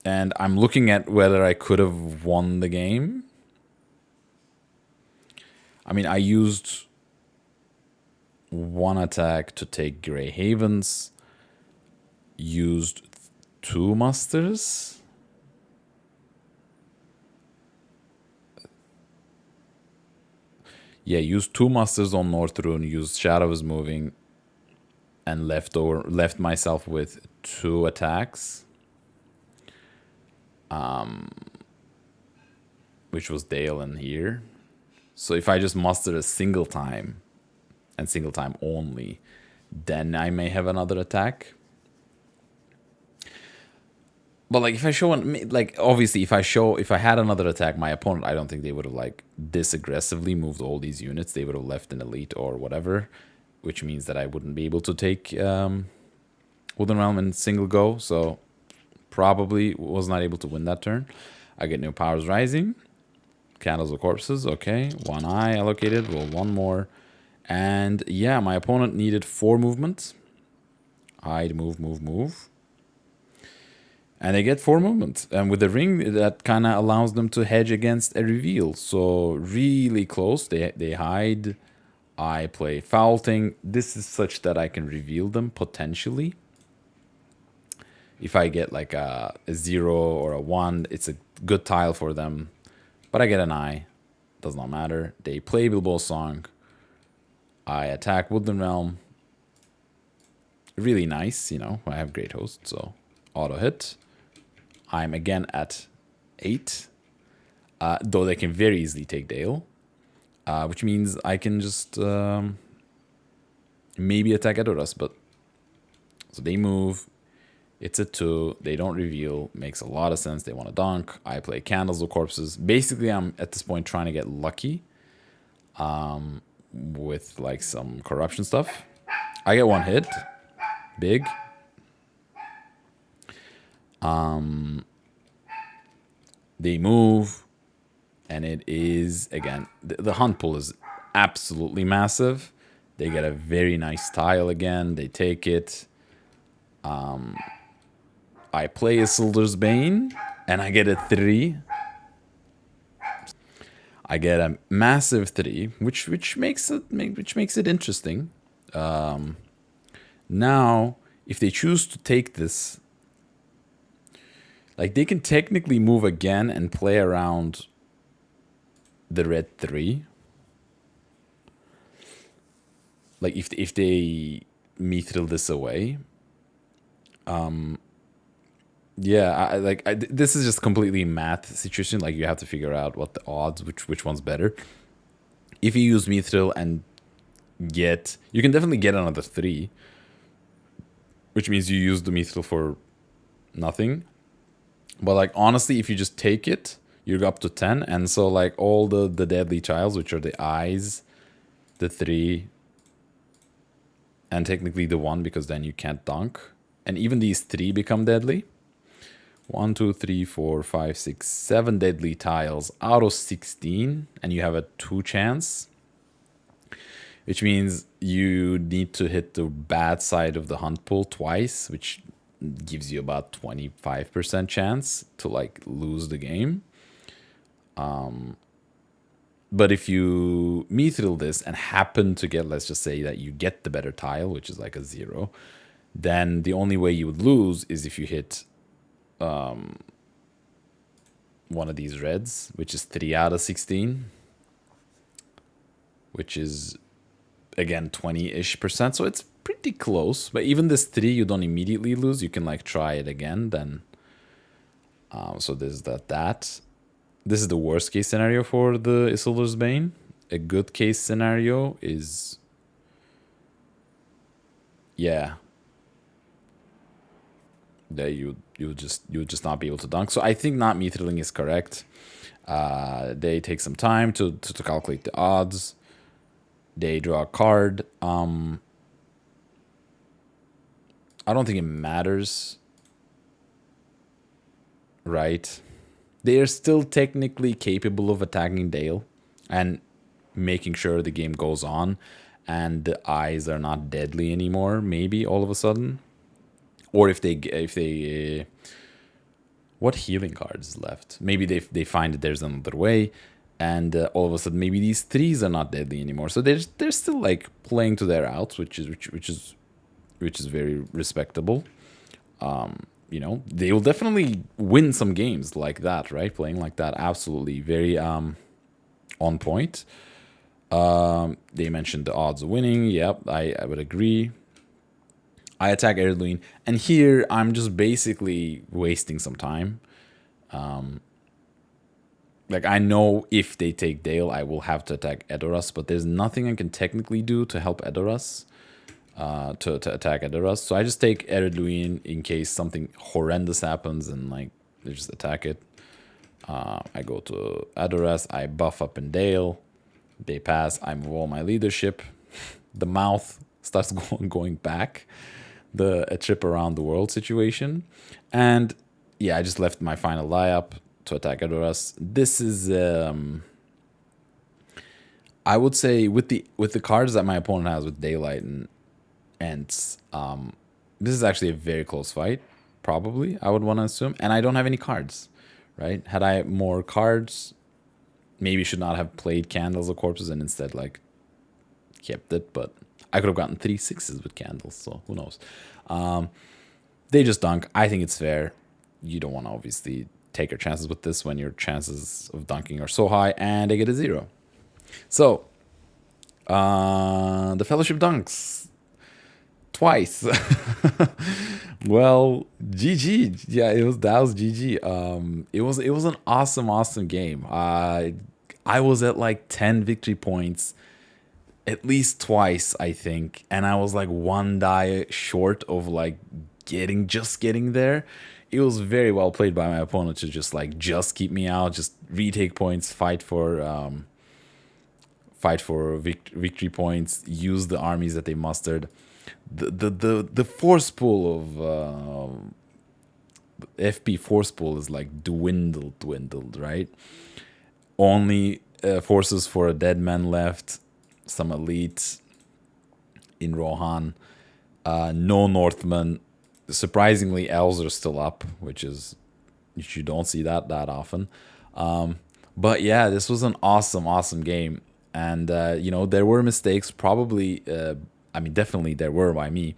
And I'm looking at whether I could have won the game. I mean, I used 1 attack to take Grey Havens. Used 2 musters. Yeah, used 2 musters on North Rune. Used Shadows Moving. And left myself with 2 attacks. Which was Dale in here. So if I just muster a single time, and single time only, then I may have another attack. But like if I show like obviously if I had another attack, my opponent, I don't think they would have like this aggressively moved all these units. They would have left an elite or whatever, which means that I wouldn't be able to take Woodland Realm in single go. So probably was not able to win that turn. I get New Powers Rising. Candles of Corpses, okay. 1 eye allocated, roll 1 more. And yeah, my opponent needed 4 movement. I'd move. And they get 4 movement. And with the ring, that kind of allows them to hedge against a reveal. So really close. They hide. I play Foul Thing. This is such that I can reveal them potentially. If I get like a 0 or a 1, it's a good tile for them. But I get an eye. Does not matter. They play Bilbo's Song. I attack Woodland Realm. Really nice, you know. I have Great Host, so auto hit. I'm again at 8. Though they can very easily take Dale. Which means I can just maybe attack Edoras, but... So they move. It's a 2. They don't reveal. Makes a lot of sense. They want to dunk. I play Candles of Corpses. Basically, I'm at this point trying to get lucky with like some corruption stuff. I get 1 hit. Big. They move. And it is, again, the hunt pool is absolutely massive. They get a very nice tile again. They take it. I play Isildur's Bane, and I get a 3. I get a massive 3, which makes it interesting. Now, if they choose to take this, like they can technically move again and play around the red 3. Like if they mithril this away, yeah, this is just completely math situation. Like you have to figure out what the odds, which one's better. If you use mithril and you can definitely get another 3, which means you use the mithril for nothing. But like honestly, if you just take it, you're up to 10, and so like all the deadly tiles, which are the eyes, the 3, and technically the 1, because then you can't dunk, and even these 3 become deadly. 1, 2, 3, 4, 5, 6, 7 deadly tiles out of 16, and you have a 2 chance, which means you need to hit the bad side of the hunt pool twice, which gives you about 25% chance to like lose the game. But if you mithril this and happen to get, let's just say that you get the better tile, which is like a 0, then the only way you would lose is if you hit one of these reds, which is 3 out of 16, which is again 20-ish%. So it's pretty close. But even this 3, you don't immediately lose. You can like try it again. Then, so there's that. This is the worst case scenario for the Isildur's Bane. A good case scenario is, yeah, that you just not be able to dunk. So I think not mithrilling is correct. They take some time to calculate the odds. They draw a card. I don't think it matters, right? They are still technically capable of attacking Dale and making sure the game goes on, and the eyes are not deadly anymore. Maybe all of a sudden, or if they what healing cards is left? Maybe they find that there's another way, and all of a sudden maybe these 3s are not deadly anymore. So they're still like playing to their outs, which is very respectable. You know, they will definitely win some games like that, right? Playing like that, absolutely very on point. They mentioned the odds of winning. Yep, I would agree. I attack Erluin, and here I'm just basically wasting some time. Like I know if they take Dale, I will have to attack Edoras, but there's nothing I can technically do to help Edoras. To attack Edoras. So I just take Erluin in case something horrendous happens and like they just attack it. I go to Edoras, I buff up in Dale. They pass, I move all my leadership. The mouth starts going back. A trip around the world situation. And yeah, I just left my final layup to attack Edoras. This is I would say with the cards that my opponent has with Daylight and Ents, this is actually a very close fight, probably, I would want to assume. And I don't have any cards, right? Had I more cards, maybe should not have played Candles of Corpses and instead like kept it, but I could have gotten 3 6s with Candles, so who knows. They just dunk. I think it's fair. You don't want to obviously take your chances with this when your chances of dunking are so high, and they get a 0. So the Fellowship dunks twice. Well, GG. Yeah, that was GG. It was an awesome game. I was at like 10 victory points at least twice, I think, and I was like 1 die short of like just getting there. It was very well played by my opponent to just keep me out, just retake points, fight for victory points, use the armies that they mustered. The force pool of FP force pool is like dwindled, right? Only forces for a dead man left, some elites in Rohan, no Northmen. Surprisingly, elves are still up, which you don't see that often. But yeah, this was an awesome game, and there were mistakes. Probably, I mean, definitely there were by me.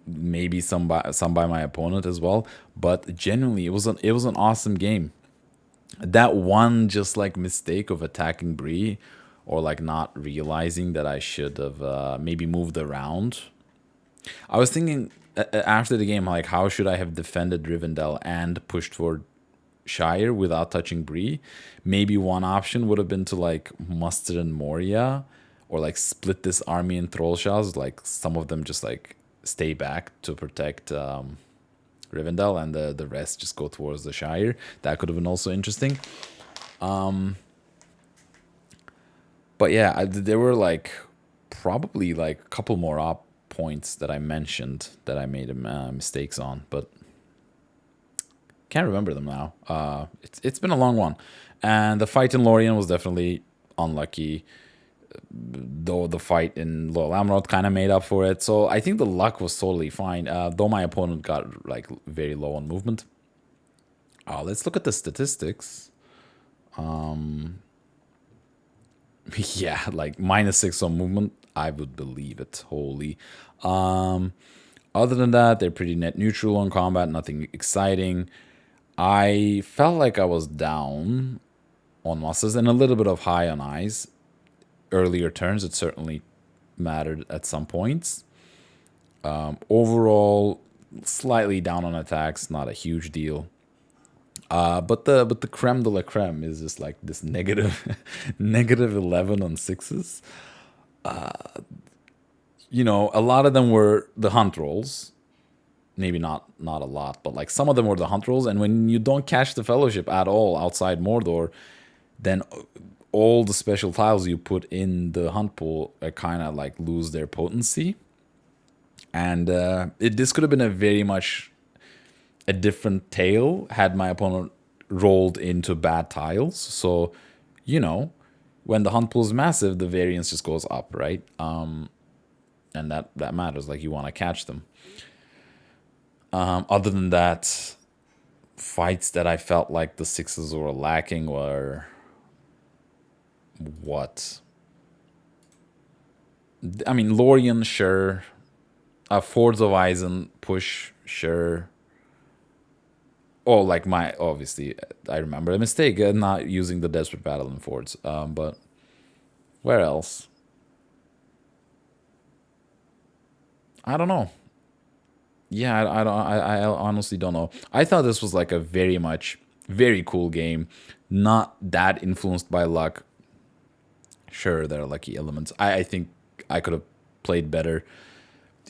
Maybe some by my opponent as well. But genuinely, it was an awesome game. That one just like mistake of attacking Bree, or like not realizing that I should have maybe moved around. I was thinking after the game, like, how should I have defended Rivendell and pushed for Shire without touching Bree? Maybe one option would have been to like muster in Moria, or like split this army in Trollshaws. Like some of them just like stay back to protect Rivendell, and the rest just go towards the Shire. That could have been also interesting. But yeah, there were like probably like a couple more points that I mentioned that I made mistakes on, but can't remember them now. It's been a long one, and the fight in Lorien was definitely unlucky, though the fight in Loyal Amroth kind of made up for it. So I think the luck was totally fine, though my opponent got like very low on movement. Let's look at the statistics. Yeah, like -6 on movement. I would believe it wholly. Other than that, they're pretty net neutral on combat. Nothing exciting. I felt like I was down on muscles and a little bit of high on eyes. Earlier turns, it certainly mattered at some points. Overall, slightly down on attacks, not a huge deal. But the creme de la creme is just like this negative negative 11 on sixes. A lot of them were the hunt rolls. Maybe not a lot, but like some of them were the hunt rolls. And when you don't catch the fellowship at all outside Mordor, then all the special tiles you put in the hunt pool kind of like lose their potency. And this could have been a very much a different tale had my opponent rolled into bad tiles. So, when the hunt pool is massive, the variance just goes up, right? And that matters. Like, you want to catch them. Other than that, fights that I felt like the sixes were lacking were what? I mean, Lorien, sure. Fords of Eisen, push, sure. Oh, like obviously, I remember a mistake not using the Desperate Battle in Fords. But where else? I don't know. Yeah, I honestly don't know. I thought this was like a very cool game. Not that influenced by luck. Sure, there are lucky elements. I think I could have played better.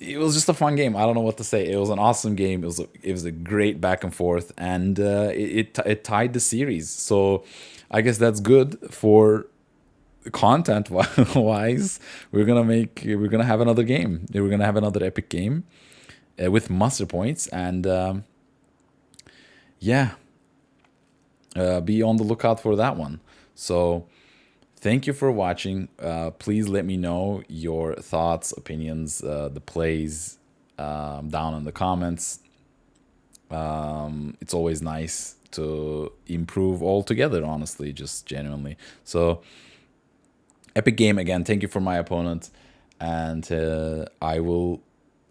It was just a fun game. I don't know what to say. It was an awesome game. It was a great back and forth, and it tied the series. So I guess that's good for content wise. We're gonna have another game. We're gonna have another epic game with muster points, and yeah, be on the lookout for that one. So thank you for watching. Please let me know your thoughts, opinions, the plays down in the comments. It's always nice to improve all together, honestly, just genuinely. So, epic game again. Thank you for my opponent. And I will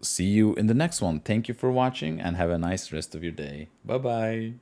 see you in the next one. Thank you for watching and have a nice rest of your day. Bye-bye.